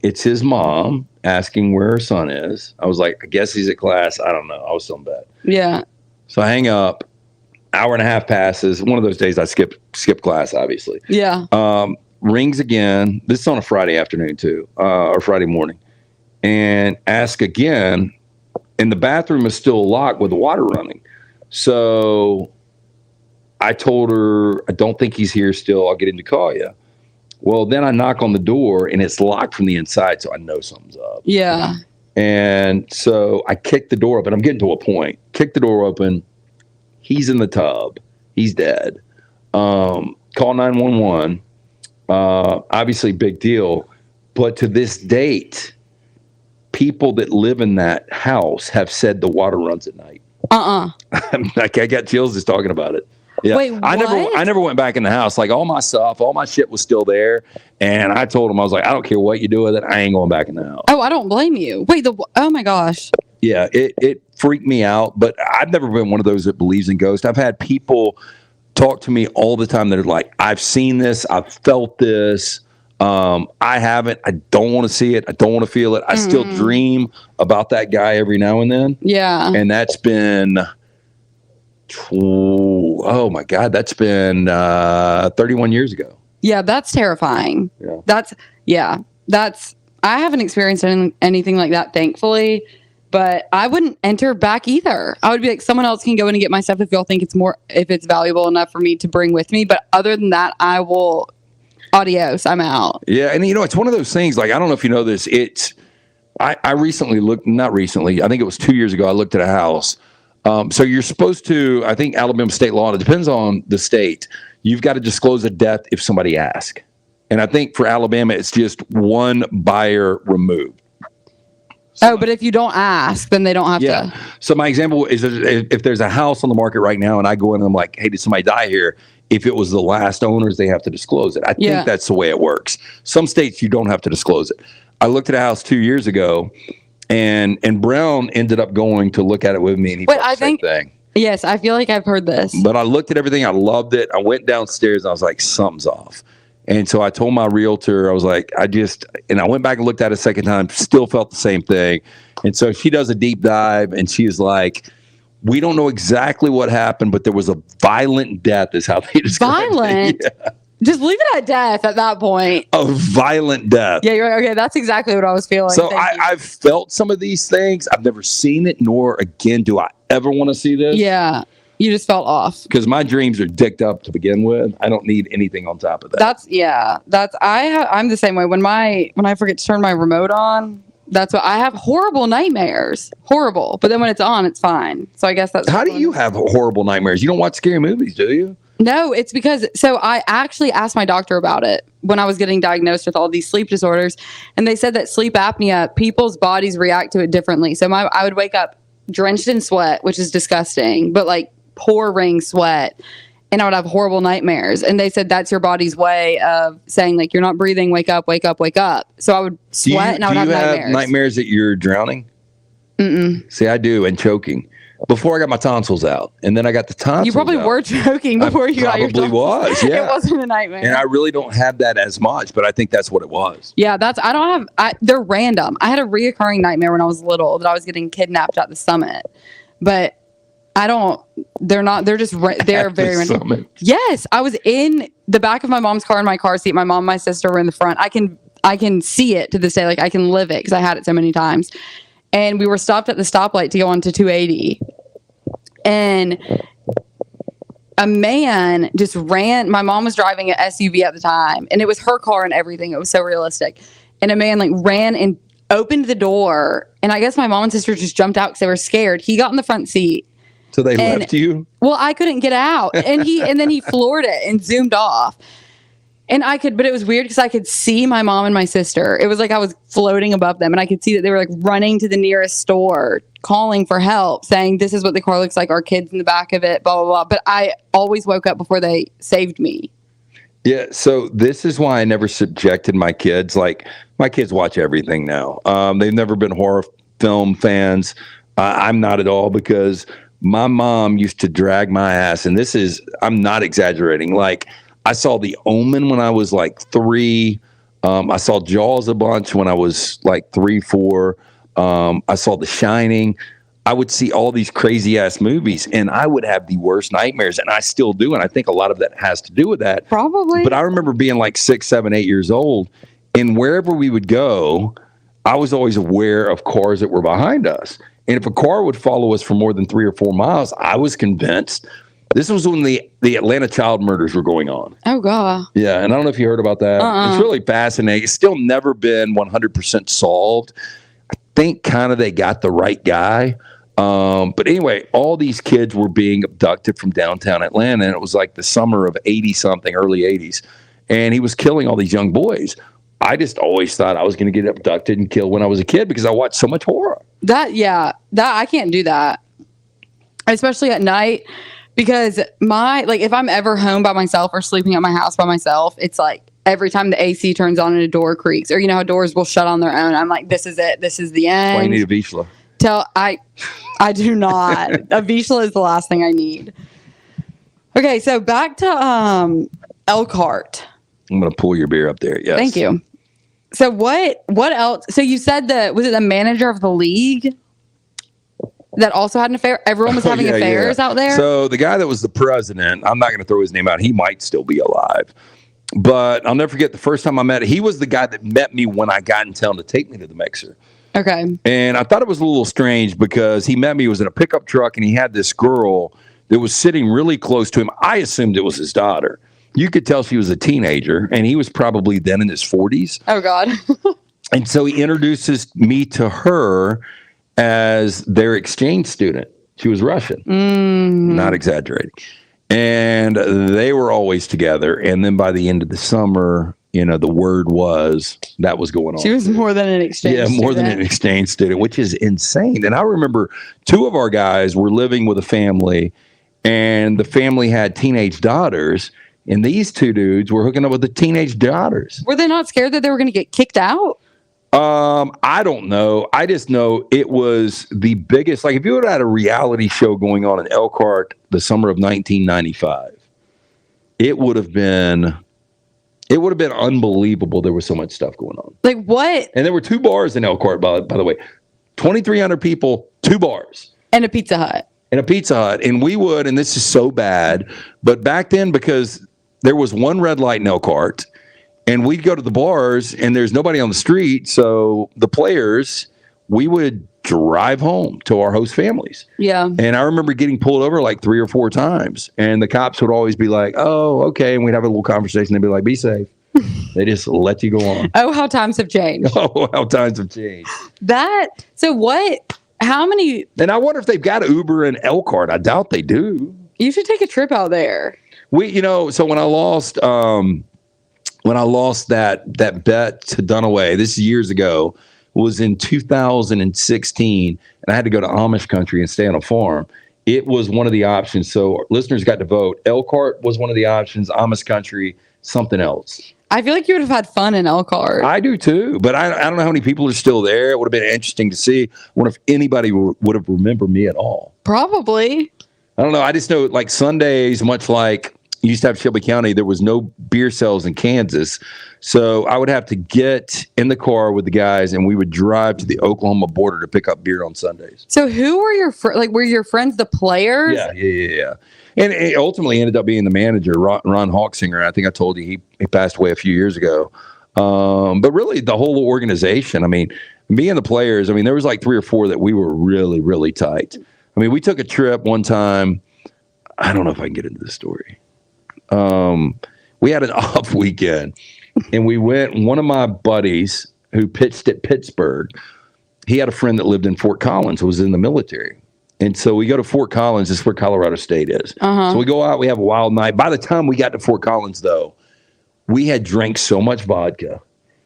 B: It's his mom asking where her son is. I was like, I guess he's at class. I don't know. I was still in bed.
A: Yeah.
B: So I hang up. Hour and a half passes. One of those days I skip class, obviously.
A: Yeah.
B: Rings again. This is on a Friday afternoon too, or Friday morning, and ask again. And the bathroom is still locked with the water running. So I told her, I don't think he's here still. I'll get him to call you. Well, then I knock on the door and it's locked from the inside, so I know something's up.
A: Yeah.
B: And so I kick the door open. I'm getting to a point. Kick the door open. He's in the tub. He's dead. Call 911. Obviously big deal, but to this date, people that live in that house have said the water runs at night. I got chills just talking about it. Yeah.
A: Wait, what?
B: I never went back in the house. All my stuff, all my shit was still there. And I told him, I was like, I don't care what you do with it. I ain't going back in the house.
A: Oh, I don't blame you. Wait, oh my gosh.
B: Yeah, it freaked me out, but I've never been one of those that believes in ghosts. I've had people talk to me all the time that are like, I've seen this, I've felt this. I haven't. I don't want to see it. I don't want to feel it. I still dream about that guy every now and then.
A: Yeah.
B: And that's been, oh my God, that's been 31 years ago.
A: Yeah, that's terrifying.
B: Yeah.
A: That's, I haven't experienced anything like that, thankfully. But I wouldn't enter back either. I would be like, someone else can go in and get my stuff if y'all think if it's valuable enough for me to bring with me. But other than that, I will, adios, I'm out.
B: Yeah, and it's one of those things, like, I don't know if you know this, I recently not recently, I think it was 2 years ago, I looked at a house. So you're supposed to, I think Alabama state law, it depends on the state, you've got to disclose a death if somebody asks. And I think for Alabama, it's just one buyer removed.
A: So, but if you don't ask, then they don't have to.
B: So my example is if there's a house on the market right now and I go in and I'm like, hey, did somebody die here? If it was the last owners, they have to disclose it. I think that's the way it works. Some states, you don't have to disclose it. I looked at a house 2 years ago, and Brown ended up going to look at it with me, and he thought the same thing.
A: Yes, I feel like I've heard this.
B: But I looked at everything. I loved it. I went downstairs, and I was like, something's off. And so I told my realtor, I was like, and I went back and looked at it a second time, still felt the same thing. And so she does a deep dive, and she's like, we don't know exactly what happened, but there was a violent death is how they described it.
A: Violent? Yeah. Just leave it at death at that point.
B: A violent death.
A: Yeah, you're right. Okay, that's exactly what I was feeling.
B: So I've felt some of these things. I've never seen it, nor, again, do I ever want to see this.
A: Yeah. You just felt off.
B: Because my dreams are dicked up to begin with. I don't need anything on top of that.
A: I'm the same way. When I forget to turn my remote on, that's what I have horrible nightmares. Horrible. But then when it's on, it's fine. So I guess that's
B: how do you have horrible nightmares? You don't watch scary movies, do you?
A: No, it's because I actually asked my doctor about it when I was getting diagnosed with all these sleep disorders, and they said that sleep apnea, people's bodies react to it differently. So I would wake up drenched in sweat, which is disgusting, but like pouring sweat, and I would have horrible nightmares. And they said that's your body's way of saying, like, you're not breathing, wake up, wake up, wake up. So I would sweat and I would have nightmares. Do you have
B: nightmares that you're drowning?
A: Mm-mm.
B: See, I do, and choking. Before I got my tonsils out, and then I got the tonsils.
A: You probably were choking before you got your tonsils.
B: Probably was, yeah.
A: It wasn't a nightmare.
B: And I really don't have that as much, but I think that's what it was.
A: Yeah, they're random. I had a reoccurring nightmare when I was little that I was getting kidnapped at the summit, but they're very random. Yes, I was in the back of my mom's car in my car seat. My mom and my sister were in the front. I can see it to this day. Like, I can live it because I had it so many times. And we were stopped at the stoplight to go on to 280. And a man just ran. My mom was driving an SUV at the time, and it was her car and everything. It was so realistic. And a man ran and opened the door. And I guess my mom and sister just jumped out because they were scared. He got in the front seat.
B: So they left you?
A: Well, I couldn't get out. And then he floored it and zoomed off. And but it was weird because I could see my mom and my sister. It was like I was floating above them, and I could see that they were like running to the nearest store, calling for help, saying, this is what the car looks like, our kids in the back of it, blah, blah, blah. But I always woke up before they saved me.
B: Yeah, so this is why I never subjected my kids. Like, my kids watch everything now. They've never been horror film fans. I'm not at all, because my mom used to drag my ass, and I'm not exaggerating. Like, I saw The Omen when I was like 3. I saw Jaws a bunch when I was like 3, 4. I saw The Shining. I would see all these crazy ass movies, and I would have the worst nightmares, and I still do. And I think a lot of that has to do with that.
A: Probably.
B: But I remember being like 6, 7, 8 years old, and wherever we would go, I was always aware of cars that were behind us. And if a car would follow us for more than 3 or 4 miles, I was convinced. This was when the Atlanta child murders were going on.
A: Oh, God.
B: Yeah, and I don't know if you heard about that. It's really fascinating. It's still never been 100% solved. I think kind of they got the right guy. But anyway, all these kids were being abducted from downtown Atlanta, and it was like the summer of 80-something, early 80s. And he was killing all these young boys. I just always thought I was going to get abducted and killed when I was a kid because I watched so much horror. That
A: I can't do that, especially at night. Because if I'm ever home by myself or sleeping at my house by myself, it's like every time the AC turns on and a door creaks, or you know how doors will shut on their own, I'm like, this is it. This is the end.
B: Why you need a Vishla?
A: I do not. A Vishla is the last thing I need. Okay, so back to Elkhart.
B: I'm going to pull your beer up there. Yes.
A: Thank you. So what else? So you said was it the manager of the league that also had an affair? Everyone was having affairs out there?
B: So the guy that was the president, I'm not going to throw his name out. He might still be alive. But I'll never forget the first time I met him. He was the guy that met me when I got in town to take me to the mixer.
A: Okay.
B: And I thought it was a little strange because he met me, he was in a pickup truck, and he had this girl that was sitting really close to him. I assumed it was his daughter. You could tell she was a teenager, and he was probably then in his 40s.
A: Oh, God.
B: And so he introduces me to her as their exchange student. She was Russian. Not exaggerating. And they were always together. And then by the end of the summer, the word was that was going on.
A: She was more than an exchange student.
B: Yeah, more than an exchange student, which is insane. And I remember 2 of our guys were living with a family, and the family had teenage daughters. And these 2 dudes were hooking up with the teenage daughters.
A: Were they not scared that they were going to get kicked out?
B: I don't know. I just know it was the biggest. Like, if you had a reality show going on in Elkhart the summer of 1995, it would have been unbelievable. There was so much stuff going on.
A: Like what?
B: And there were 2 bars in Elkhart, by the way. 2,300 people, 2 bars.
A: And a Pizza Hut.
B: And we would, and this is so bad, but back then, because there was one red light in Elkhart, and we'd go to the bars, and there's nobody on the street, so the players, we would drive home to our host families.
A: Yeah.
B: And I remember getting pulled over like 3 or 4 times, and the cops would always be like, "Oh, okay," and we'd have a little conversation. They'd be like, "Be safe." They just let you go on.
A: Oh, how times have changed.
B: Oh, how times have changed.
A: How many?
B: And I wonder if they've got Uber in Elkhart. I doubt they do.
A: You should take a trip out there.
B: So when I lost that bet to Dunaway, this is years ago, was in 2016, and I had to go to Amish country and stay on a farm. It was one of the options. So listeners got to vote. Elkhart was one of the options. Amish country, something else.
A: I feel like you would have had fun in Elkhart.
B: I do too, but I don't know how many people are still there. It would have been interesting to see. I wonder if anybody would have remembered me at all.
A: Probably.
B: I don't know. I just know, like, Sundays, much like you used to have Shelby County, there was no beer sales in Kansas. So I would have to get in the car with the guys, and we would drive to the Oklahoma border to pick up beer on Sundays.
A: So who were were your friends the players?
B: Yeah. And it ultimately ended up being the manager, Ron Hawksinger. I think I told you he passed away a few years ago. But really, the whole organization, I mean, me and the players, I mean, there was like 3 or 4 that we were really, really tight. I mean, we took a trip one time. I don't know if I can get into this story. We had an off weekend, and we went. One of my buddies who pitched at Pittsburgh, he had a friend that lived in Fort Collins, who was in the military. And so we go to Fort Collins. This is where Colorado State is. So we go out. We have a wild night. By the time we got to Fort Collins, though, we had drank so much vodka.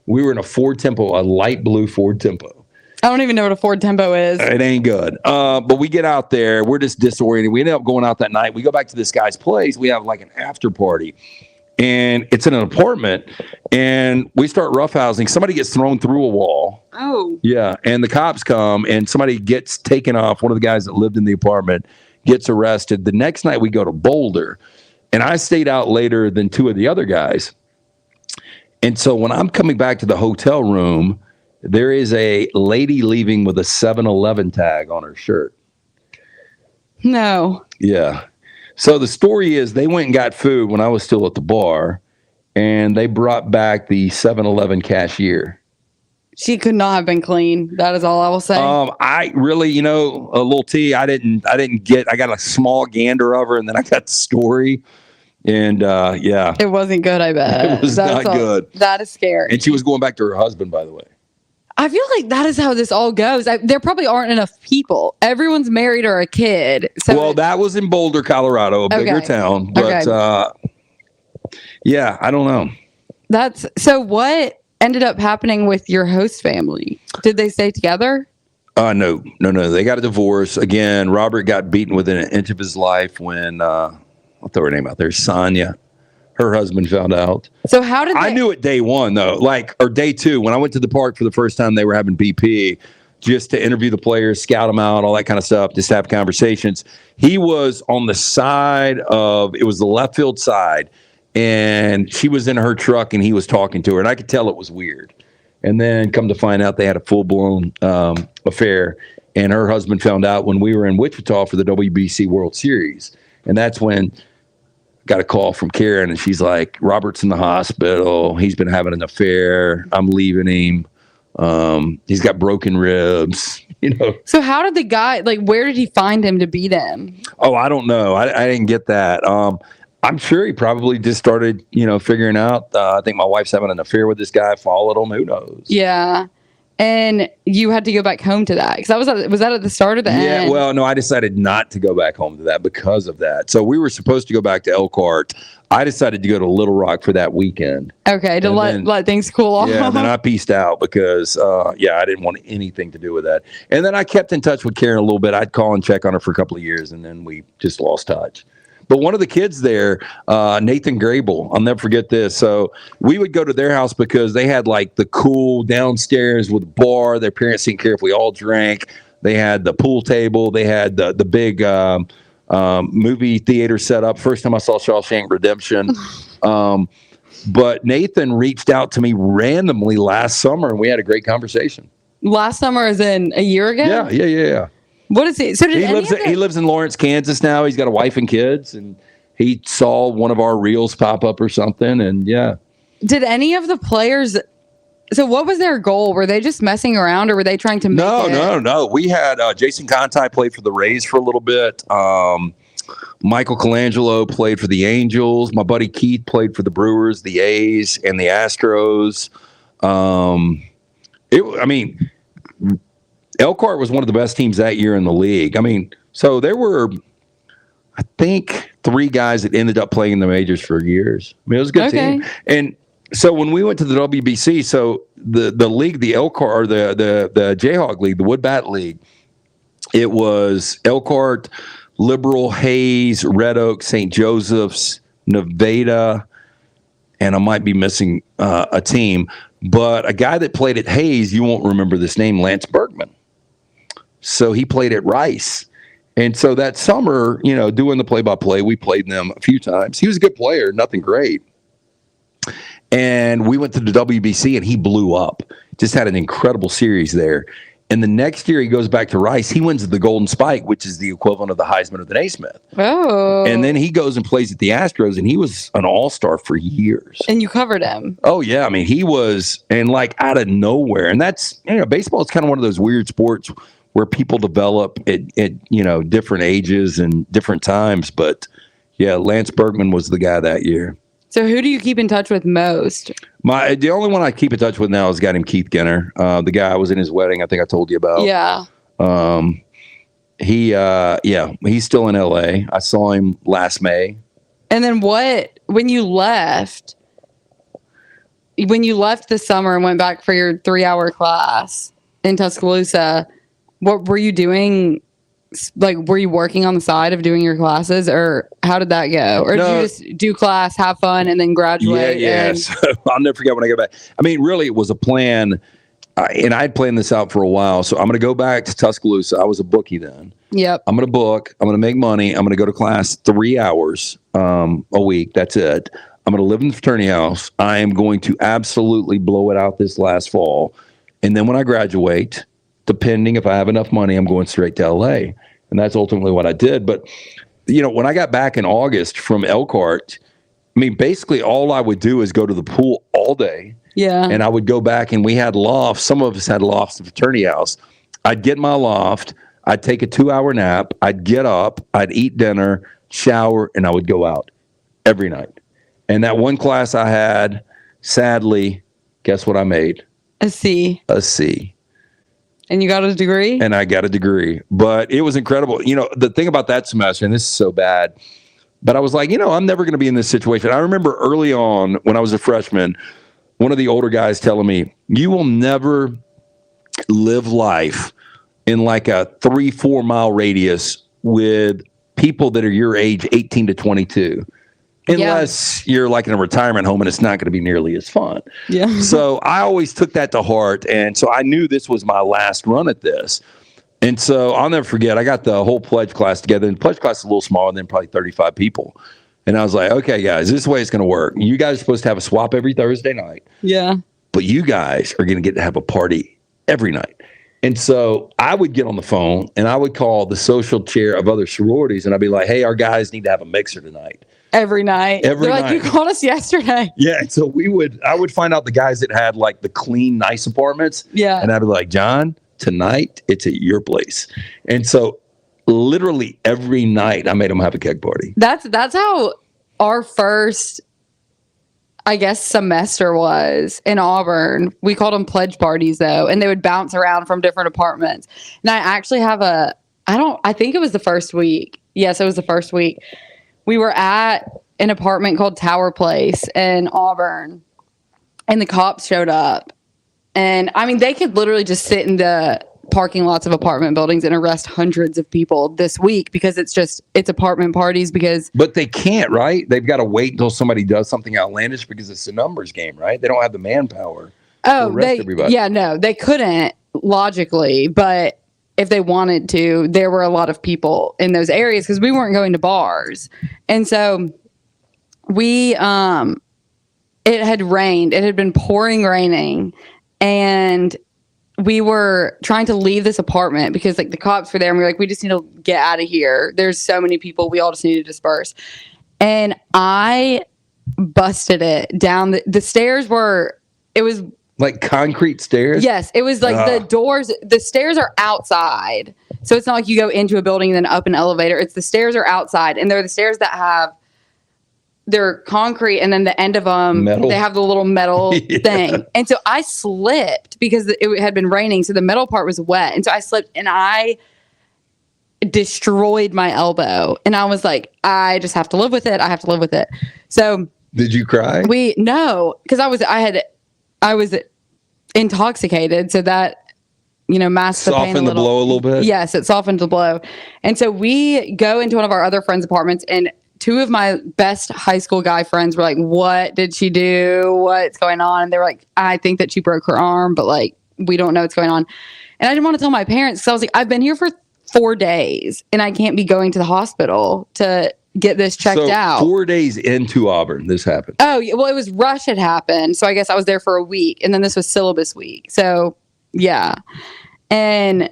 B: We were in a Ford Tempo, a light blue Ford Tempo.
A: I don't even know what a Ford Tempo is.
B: It ain't good. But we get out there. We're just disoriented. We ended up going out that night. We go back to this guy's place. We have like an after party. And it's in an apartment. And we start roughhousing. Somebody gets thrown through a wall.
A: Oh.
B: Yeah. And the cops come, and somebody gets taken off. One of the guys that lived in the apartment gets arrested. The next night we go to Boulder. And I stayed out later than 2 of the other guys. And so when I'm coming back to the hotel room, there is a lady leaving with a 7-Eleven tag on her shirt.
A: No.
B: Yeah. So the story is they went and got food when I was still at the bar, and they brought back the 7-Eleven cashier.
A: She could not have been clean. That is all I will say.
B: I really, a little tea. I got a small gander of her, and then I got the story. And yeah.
A: It wasn't good, I bet.
B: It was not good.
A: That is scary.
B: And she was going back to her husband, by the way.
A: I feel like that is how this all goes. There probably aren't enough people. Everyone's married or a kid. So
B: that was in Boulder, Colorado, a bigger town. But yeah, I don't know.
A: So what ended up happening with your host family? Did they stay together?
B: No. They got a divorce. Again, Robert got beaten within an inch of his life when, I'll throw her name out there, Sonia. Her husband found out.
A: So how did
B: I knew it day 1, though, or day 2. When I went to the park for the first time, they were having BP just to interview the players, scout them out, all that kind of stuff, just have conversations. He was on the side it was the left field side, and she was in her truck, and he was talking to her, and I could tell it was weird. And then come to find out they had a full-blown affair, and her husband found out when we were in Wichita for the WBC World Series. And that's when got a call from Karen, and she's like, Robert's in the hospital. He's been having an affair. I'm leaving him. He's got broken ribs,
A: So how did the guy, like, where did he find him to beat him?
B: Oh, I don't know. I didn't get that. I'm sure he probably just started, figuring out, I think my wife's having an affair with this guy, followed him. Who knows?
A: Yeah. And you had to go back home to that. Because was that at the start or the end?
B: Yeah, well, no, I decided not to go back home to that because of that. So we were supposed to go back to Elkhart. I decided to go to Little Rock for that weekend.
A: Okay, to let things cool off.
B: Yeah, then I peaced out because, I didn't want anything to do with that. And then I kept in touch with Karen a little bit. I'd call and check on her for a couple of years, and then we just lost touch. But one of the kids there, Nathan Grable, I'll never forget this. So we would go to their house because they had like the cool downstairs with a bar. Their parents didn't care if we all drank. They had the pool table. They had the big movie theater set up. First time I saw Shawshank Redemption. But Nathan reached out to me randomly last summer, and we had a great conversation.
A: Last summer, as in a year ago?
B: Yeah.
A: What is he? So
B: he lives in Lawrence, Kansas now. He's got a wife and kids, and he saw one of our reels pop up or something, and yeah.
A: Did any of the players? So what was their goal? Were they just messing around, or were they trying to make it?
B: No. We had Jason Conti played for the Rays for a little bit. Michael Colangelo played for the Angels. My buddy Keith played for the Brewers, the A's, and the Astros. Elkhart was one of the best teams that year in the league. So there were, I think, 3 guys that ended up playing in the majors for years. It was a good team. And so when we went to the WBC, so the league, the Elkhart, or the Jayhawk League, the Woodbat League, it was Elkhart, Liberal, Hayes, Red Oak, St. Joseph's, Nevada, and I might be missing a team. But a guy that played at Hayes, you won't remember this name, Lance Bergman. So he played at Rice. And so that summer, doing the play-by-play, we played them a few times. He was a good player, nothing great. And we went to the WBC, and he blew up. Just had an incredible series there. And the next year he goes back to Rice. He wins the Golden Spike, which is the equivalent of the Heisman or the Naismith.
A: Oh.
B: And then he goes and plays at the Astros, and he was an all-star for years.
A: And you covered him.
B: Oh, yeah. He was, and like out of nowhere. And that's, baseball is kind of one of those weird sports where people develop at different ages and different times. But, yeah, Lance Bergman was the guy that year.
A: So who do you keep in touch with most?
B: The only one I keep in touch with now is a guy named Keith Ginner. The guy I was in his wedding, I think I told you about.
A: Yeah.
B: He's still in LA. I saw him last May.
A: And then when you left this summer and went back for your 3-hour class in Tuscaloosa, what were you doing? Like, were you working on the side of doing your classes, or how did that go? Or did you just do class, have fun, and then graduate?
B: Yeah. So I'll never forget when I go back. Really, it was a plan, and I'd planned this out for a while. So I'm going to go back to Tuscaloosa. I was a bookie then.
A: Yep.
B: I'm going to book. I'm going to make money. I'm going to go to class 3 hours a week. That's it. I'm going to live in the fraternity house. I am going to absolutely blow it out this last fall. And then when I graduate, depending if I have enough money, I'm going straight to LA. And that's ultimately what I did. But, when I got back in August from Elkhart, basically all I would do is go to the pool all day.
A: Yeah.
B: And I would go back, and we had lofts. Some of us had lofts at the fraternity house. I'd get my loft. I'd take a 2-hour nap. I'd get up. I'd eat dinner, shower, and I would go out every night. And that one class I had, sadly, guess what I made?
A: A C.
B: A C.
A: And you got a degree?
B: And I got a degree. But it was incredible. The thing about that semester, and this is so bad, but I was like, I'm never going to be in this situation. I remember early on when I was a freshman, one of the older guys telling me, you will never live life in like a 3-4 mile radius with people that are your age, 18 to 22. Unless you're like in a retirement home and it's not going to be nearly as fun.
A: Yeah.
B: So I always took that to heart. And so I knew this was my last run at this. And so I'll never forget, I got the whole pledge class together. And the pledge class is a little smaller than probably 35 people. And I was like, okay, guys, this is the way it's going to work. You guys are supposed to have a swap every Thursday night.
A: Yeah.
B: But you guys are going to get to have a party every night. And so I would get on the phone and I would call the social chair of other sororities and I'd be like, hey, our guys need to have a mixer tonight.
A: every night.
B: Every
A: They're like,
B: night.
A: you called us yesterday.
B: Yeah, so I would find out the guys that had like the clean, nice apartments.
A: Yeah.
B: And I'd be like, John, tonight it's at your place. And so literally every night I made them have a keg party.
A: That's how our first, I guess, semester was in Auburn. We called them pledge parties though, and they would bounce around from different apartments. And I actually have I think it was the first week. Yes, it was the first week. We were at an apartment called Tower Place in Auburn, and the cops showed up. And I mean, they could literally just sit in the parking lots of apartment buildings and arrest hundreds of people this week because it's apartment parties
B: But they can't, right? They've got to wait until somebody does something outlandish because it's a numbers game, right? They don't have the manpower to arrest everybody.
A: Yeah, no, they couldn't logically, but if they wanted to, there were a lot of people in those areas because we weren't going to bars. And so it had rained. It had been pouring raining, and we were trying to leave this apartment because like the cops were there, and we were like, we just need to get out of here. There's so many people. We all just need to disperse. And I busted it down. The stairs it was
B: like concrete stairs?
A: Yes. It was like the stairs are outside. So it's not like you go into a building and then up an elevator. It's the stairs are outside, and they're the stairs that they're concrete, and then the end of them, they have the little metal thing. And so I slipped because it had been raining. So the metal part was wet. And so I slipped and I destroyed my elbow. And I was like, I just have to live with it. I have to live with it. So
B: did you cry?
A: No, because I was intoxicated. So that, masked the pain a little.
B: Softened the blow a little bit?
A: Yes, it softened the blow. And so we go into one of our other friends' apartments, and two of my best high school guy friends were like, what did she do? What's going on? And they were like, I think that she broke her arm, but like, we don't know what's going on. And I didn't want to tell my parents because I was like, I've been here for 4 days and I can't be going to the hospital to get this checked out.
B: 4 days into Auburn, this happened.
A: Oh, well, it was rush had happened. So I guess I was there for a week, and then this was syllabus week. So yeah. And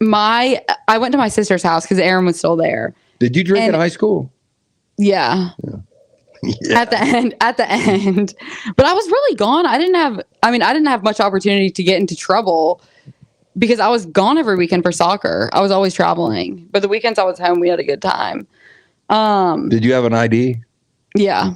A: I went to my sister's house because Aaron was still there.
B: Did you drink in high school?
A: Yeah. Yeah. At the end. But I was really gone. I didn't have much opportunity to get into trouble because I was gone every weekend for soccer. I was always traveling. But the weekends I was home, we had a good time.
B: Did you have an ID?
A: Yeah.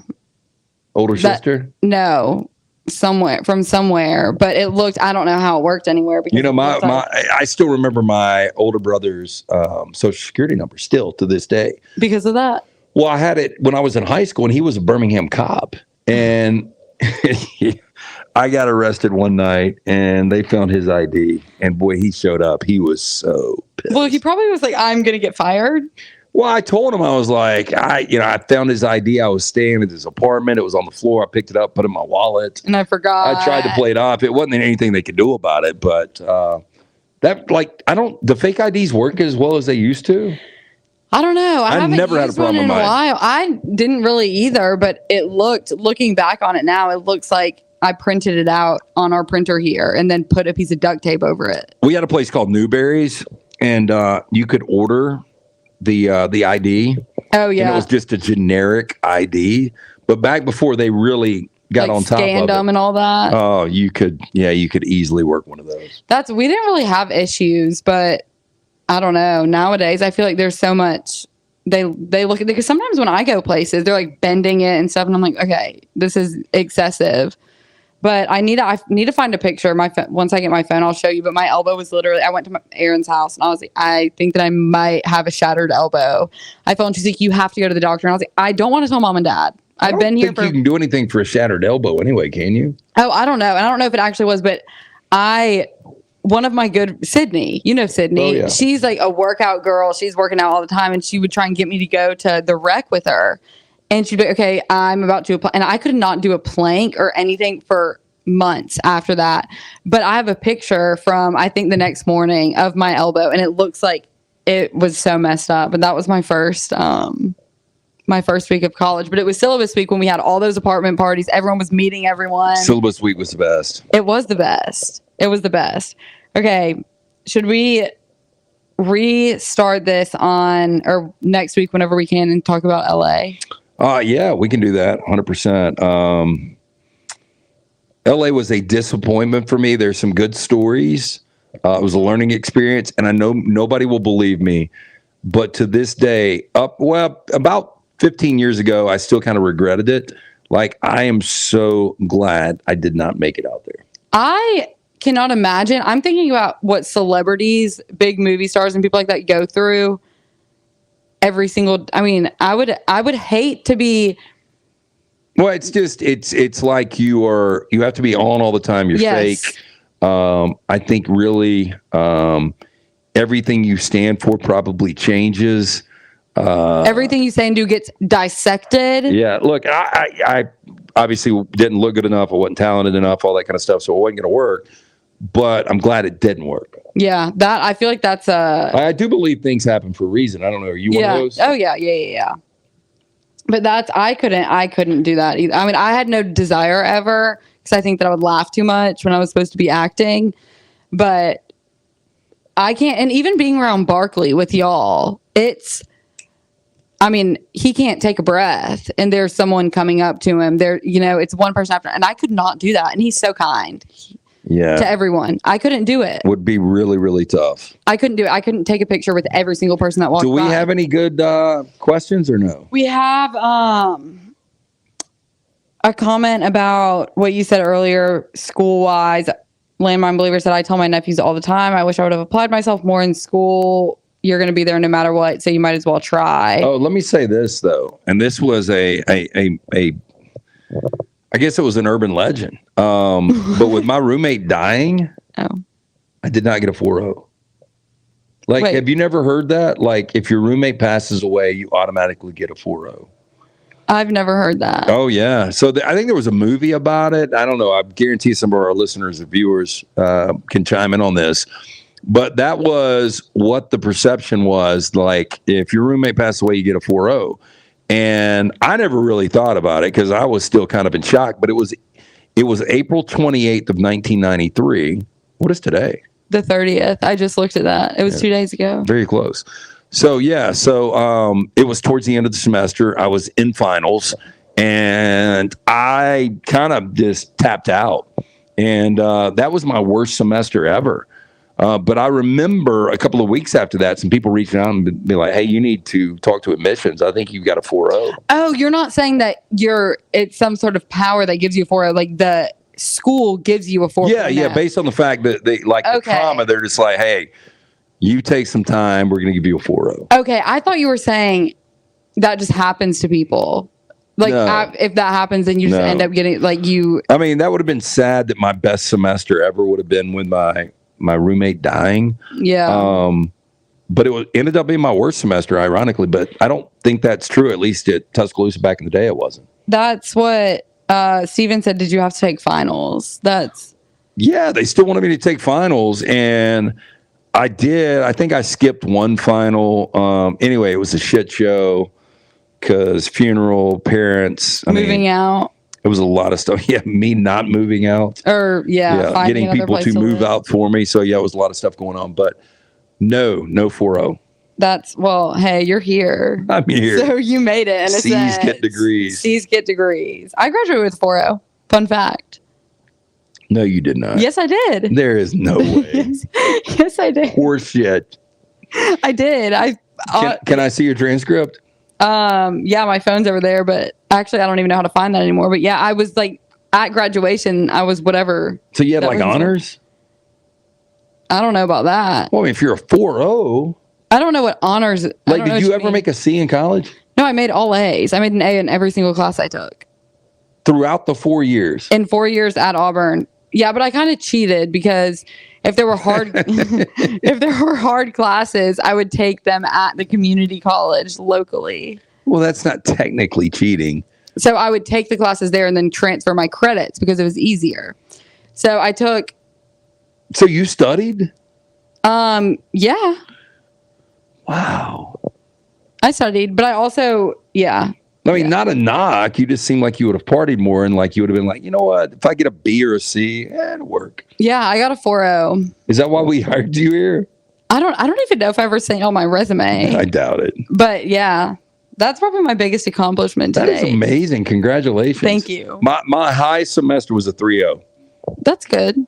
B: Older sister?
A: No. Somewhere. But it looked, I don't know how it worked anywhere. Because
B: I still remember my older brother's social security number still to this day.
A: Because of that?
B: Well, I had it when I was in high school, and he was a Birmingham cop. And I got arrested one night, and they found his ID. And boy, he showed up. He was so pissed.
A: Well, he probably was like, I'm going to get fired.
B: Well, I told him, I was like, I found his ID. I was staying at his apartment. It was on the floor. I picked it up, put it in my wallet.
A: And I forgot.
B: I tried to play it off. It wasn't anything they could do about it. But the fake IDs work as well as they used to.
A: I don't know. I haven't
B: never had a problem
A: in
B: with
A: a
B: mine.
A: while. I didn't really either, but looking back on it now, it looks like I printed it out on our printer here and then put a piece of duct tape over it.
B: We had a place called Newberry's, and you could order the ID.
A: Oh yeah.
B: And it was just a generic ID. But back before they really got on top of it,
A: scanned them and all that.
B: Oh, you could easily work one of those.
A: We didn't really have issues, but I don't know. Nowadays, I feel like there's so much. They look at it because sometimes when I go places, they're like bending it and stuff, and I'm like, okay, this is excessive. But I need to find a picture. Once I get my phone, I'll show you. But my elbow was literally. I went to Aaron's house, and I was like, I think that I might have a shattered elbow. I phoned. She's like, you have to go to the doctor. And I was like, I don't want to tell mom and dad. I've been here for.
B: You can do anything for a shattered elbow anyway, can you?
A: Oh, I don't know. And I don't know if it actually was, but one of my good Sydney, Sydney,
B: oh, yeah.
A: She's like a workout girl. She's working out all the time, and she would try and get me to go to the rec with her. And she'd be, okay, I'm about to apply. And I could not do a plank or anything for months after that. But I have a picture from, I think, the next morning of my elbow, and it looks like it was so messed up. And that was my first week of college. But it was syllabus week when we had all those apartment parties. Everyone was meeting everyone.
B: Syllabus week was the best.
A: It was the best. It was the best. Okay. Should we restart this or next week whenever we can and talk about LA?
B: Yeah, we can do that 100%. LA was a disappointment for me. There's some good stories. It was a learning experience, and I know nobody will believe me, but to this day, about 15 years ago, I still kind of regretted it. Like, I am so glad I did not make it out there.
A: I cannot imagine. I'm thinking about what celebrities, big movie stars, and people like that go through every single. I mean, I would hate to be.
B: Well, it's just it's like you have to be on all the time. You're fake. I think really everything you stand for probably changes.
A: Everything you say and do gets dissected.
B: Yeah, look, I obviously didn't look good enough. I wasn't talented enough, all that kind of stuff. So it wasn't going to work. But I'm glad it didn't work.
A: Yeah, I feel like that's
B: I do believe things happen for a reason. I don't know. Are you one of those?
A: Oh yeah. But I couldn't do that either. I mean, I had no desire ever because I think that I would laugh too much when I was supposed to be acting. But I can't. And even being around Barkley with y'all, I mean, he can't take a breath, and there's someone coming up to him. It's one person after, and I could not do that. And he's so kind, to everyone. I couldn't do it.
B: Would be really, really tough.
A: I couldn't do it. I couldn't take a picture with every single person that walked by.
B: Do we have any good questions or no?
A: We have a comment about what you said earlier, school-wise. Landmine Believer said, I tell my nephews all the time, I wish I would have applied myself more in school. You're going to be there no matter what, so you might as well try.
B: Oh, let me say this, though. And this was I guess it was an urban legend. But with my roommate dying, I did not get a 4.0. Like, Have you never heard that? Like, if your roommate passes away, you automatically get a 4.0.
A: I've never heard that.
B: Oh, yeah. So I think there was a movie about it. I don't know. I guarantee some of our listeners and viewers can chime in on this. But that was what the perception was. Like, if your roommate passed away, you get a 4.0. And I never really thought about it because I was still kind of in shock. But it was April 28th of 1993. What is today?
A: The 30th. I just looked at that. It was 2 days ago.
B: Very close. So, yeah. So it was towards the end of the semester. I was in finals. And I kind of just tapped out. And that was my worst semester ever. But I remember a couple of weeks after that, some people reaching out and be like, hey, you need to talk to admissions. I think you've got a 4.0.
A: Oh, you're not saying that it's some sort of power that gives you a 4.0, like the school gives you a 4.0.
B: Yeah, based on the fact that they like the trauma, they're just like, hey, you take some time, we're going to give you a 4.0.
A: Okay, I thought you were saying that just happens to people. Like, if that happens, then you just end up getting, like, you...
B: I mean, that would have been sad that my best semester ever would have been when my roommate dying.
A: Yeah.
B: But it ended up being my worst semester, ironically. But I don't think that's true. At least at Tuscaloosa back in the day, it wasn't.
A: That's what Steven said. Did you have to take finals?
B: Yeah, they still wanted me to take finals, and I did. I think I skipped one final. Anyway, it was a shit show because funeral, parents,
A: moving out.
B: It was a lot of stuff. Yeah, me not moving out.
A: Or,
B: getting people to move out for me. So, yeah, it was a lot of stuff going on. But no 4.0.
A: Well, hey, you're here.
B: I'm here.
A: So you made it.
B: C's get degrees.
A: C's get degrees. I graduated with 4.0. Fun fact.
B: No, you did not.
A: Yes, I did.
B: There is no way.
A: Yes, I did.
B: Horseshit.
A: I did.
B: Can I see your transcript?
A: Yeah, my phone's over there, but actually I don't even know how to find that anymore. But yeah, I was like at graduation, I was whatever.
B: So you had like honors?
A: I don't know about that.
B: Well, if you're a 4.0,
A: I don't know what honors.
B: Like, did you ever make a C in college?
A: No, I made all A's. I made an A in every single class I took.
B: Throughout the 4 years?
A: In 4 years at Auburn. Yeah, but I kind of cheated because if there were hard classes, I would take them at the community college locally.
B: Well, that's not technically cheating.
A: So I would take the classes there and then transfer my credits because it was easier. So I took.
B: So you studied?
A: Yeah.
B: Wow.
A: I studied, but I also,
B: I mean, not a knock. You just seem like you would have partied more and like you would have been like, you know what? If I get a B or a C, it'll work.
A: Yeah, I got a 4.0.
B: Is that why we hired you here?
A: I don't even know if I ever sent y'all my resume.
B: I doubt it.
A: But yeah, That's probably my biggest accomplishment today.
B: That is amazing. Congratulations.
A: Thank you.
B: My high semester was a 3.0.
A: That's good.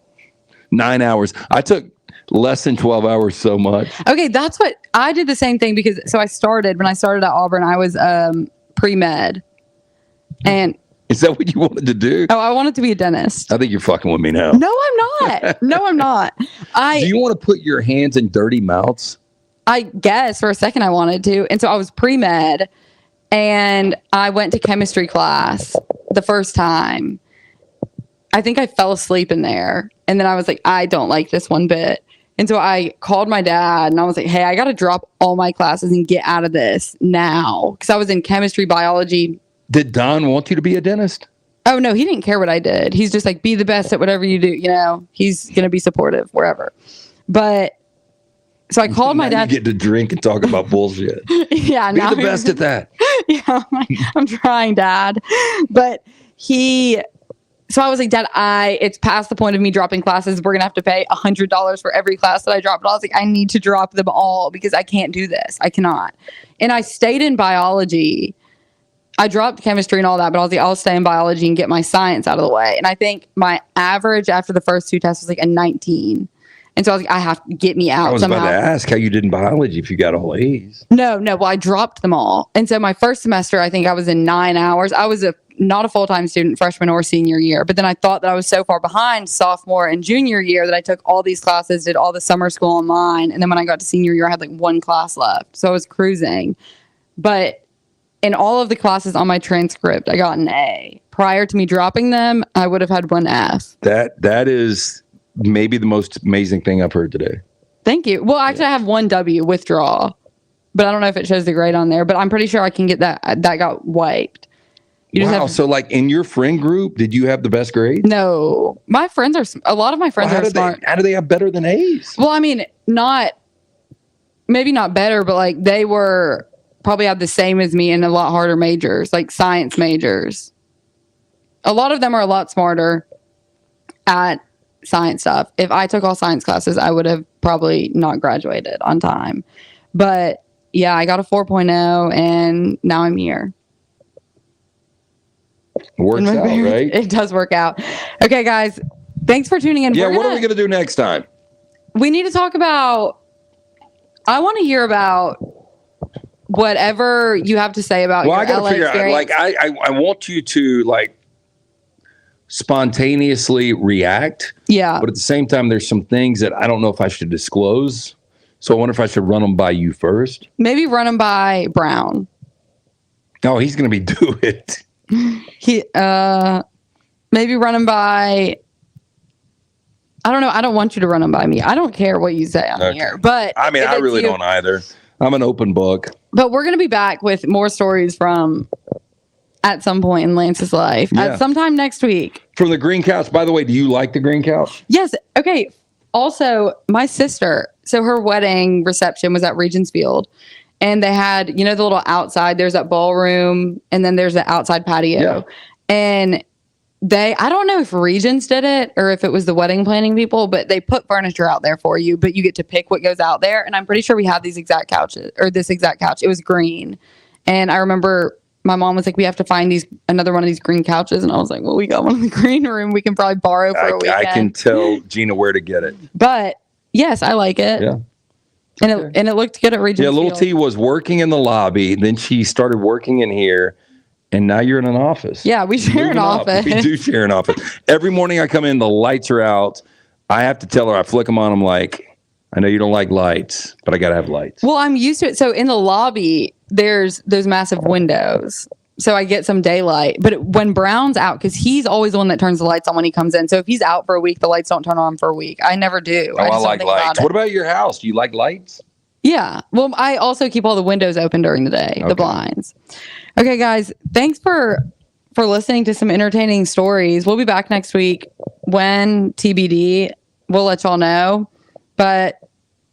B: 9 hours. I took less than 12 hours so much.
A: Okay, that's what I did the same thing because when I started at Auburn, I was pre-med. And
B: is that what you wanted to do?
A: I wanted to be a dentist.
B: I think you're fucking with me now.
A: No, I'm not. No, I'm not.
B: Do you want to put your hands in dirty mouths?
A: I guess for a second I wanted to. And so I was pre-med and I went to chemistry class the first time. I think I fell asleep in there. And then I was like, I don't like this one bit. And so I called my dad and I was like, hey, I got to drop all my classes and get out of this now. Because I was in chemistry, biology.
B: Did Don want you to be a dentist?
A: Oh, no, he didn't care what I did. He's just like, be the best at whatever you do. You know, he's going to be supportive wherever. But so I called my dad.
B: You get to drink and talk about bullshit.
A: Yeah.
B: Be the best at that.
A: Yeah, I'm trying, Dad. But so I was like, Dad, it's past the point of me dropping classes. We're going to have to pay $100 for every class that I drop. But I was like, I need to drop them all because I can't do this. I cannot. And I stayed in biology. I dropped chemistry and all that, but I was like, I'll stay in biology and get my science out of the way. And I think my average after the first 2 tests was like a 19. And so I was like, I have to get me out.
B: I was
A: somehow.
B: about to ask how you did in biology if you got all A's.
A: No. Well, I dropped them all. And so my first semester, I think I was in 9 hours. I was not a full-time student freshman or senior year. But then I thought that I was so far behind sophomore and junior year that I took all these classes, did all the summer school online. And then when I got to senior year, I had like 1 class left. So I was cruising. But in all of the classes on my transcript, I got an A. Prior to me dropping them, I would have had 1 F.
B: That is maybe the most amazing thing I've heard today.
A: Thank you. Well, actually, I have 1 W, withdraw. But I don't know if it shows the grade on there. But I'm pretty sure I can get that. That got wiped.
B: Wow. So like in your friend group, did you have the best grades?
A: No. My friends are, a lot of my friends are smart.
B: How do they have better than A's?
A: Well, I mean, maybe not better, but like they were probably had the same as me in a lot harder majors, like science majors. A lot of them are a lot smarter at science stuff. If I took all science classes, I would have probably not graduated on time. But yeah, I got a 4.0 and now I'm here.
B: Works out, right?
A: It does work out. Okay, guys, thanks for tuning in.
B: Yeah, what are we going to do next time?
A: We need to talk about, I want to hear about whatever you have to say about your LA experience.
B: Like, I want you to like spontaneously react.
A: Yeah.
B: But at the same time, there's some things that I don't know if I should disclose. So I wonder if I should run them by you first.
A: Maybe run them by Brown.
B: No, he's going to be do it.
A: Maybe run them by, I don't know. I don't want you to run them by me. I don't care what you say on here, but
B: I mean, I really don't either. I'm an open book. But
A: we're going to be back with more stories from at some point in Lance's life at sometime next week.
B: From the green couch. By the way, do you like the green couch?
A: Yes. Okay. Also, my sister, so her wedding reception was at Regents Field. And they had, you know, the little outside, there's that ballroom, and then there's the outside patio. Yeah. And I don't know if Regents did it or if it was the wedding planning people, but they put furniture out there for you, but you get to pick what goes out there. And I'm pretty sure we have these exact couches, or this exact couch. It was green. And I remember my mom was like, we have to find another one of these green couches. And I was like, well, we got one in the green room. We can probably borrow for a weekend.
B: I can tell Gina where to get it.
A: But yes, I like it.
B: Yeah.
A: And it looked good at Regents
B: Little
A: Field.
B: T was working in the lobby. Then she started working in here. And now you're in an office.
A: Yeah, we share an office.
B: We do share an office. Every morning I come in, the lights are out. I have to tell her, I flick them on. I'm like, I know you don't like lights, but I got to have lights.
A: Well, I'm used to it. So in the lobby, there's those massive windows. So I get some daylight. But when Brown's out, because he's always the one that turns the lights on when he comes in. So if he's out for a week, the lights don't turn on for a week. I never do.
B: I like lights. What about your house? Do you like lights?
A: Yeah. Well, I also keep all the windows open during the day, the blinds. Okay, guys, thanks for listening to some entertaining stories. We'll be back next week. When TBD, we'll let y'all know. But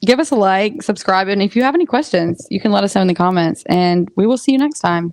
A: give us a like, subscribe, and if you have any questions, you can let us know in the comments, and we will see you next time.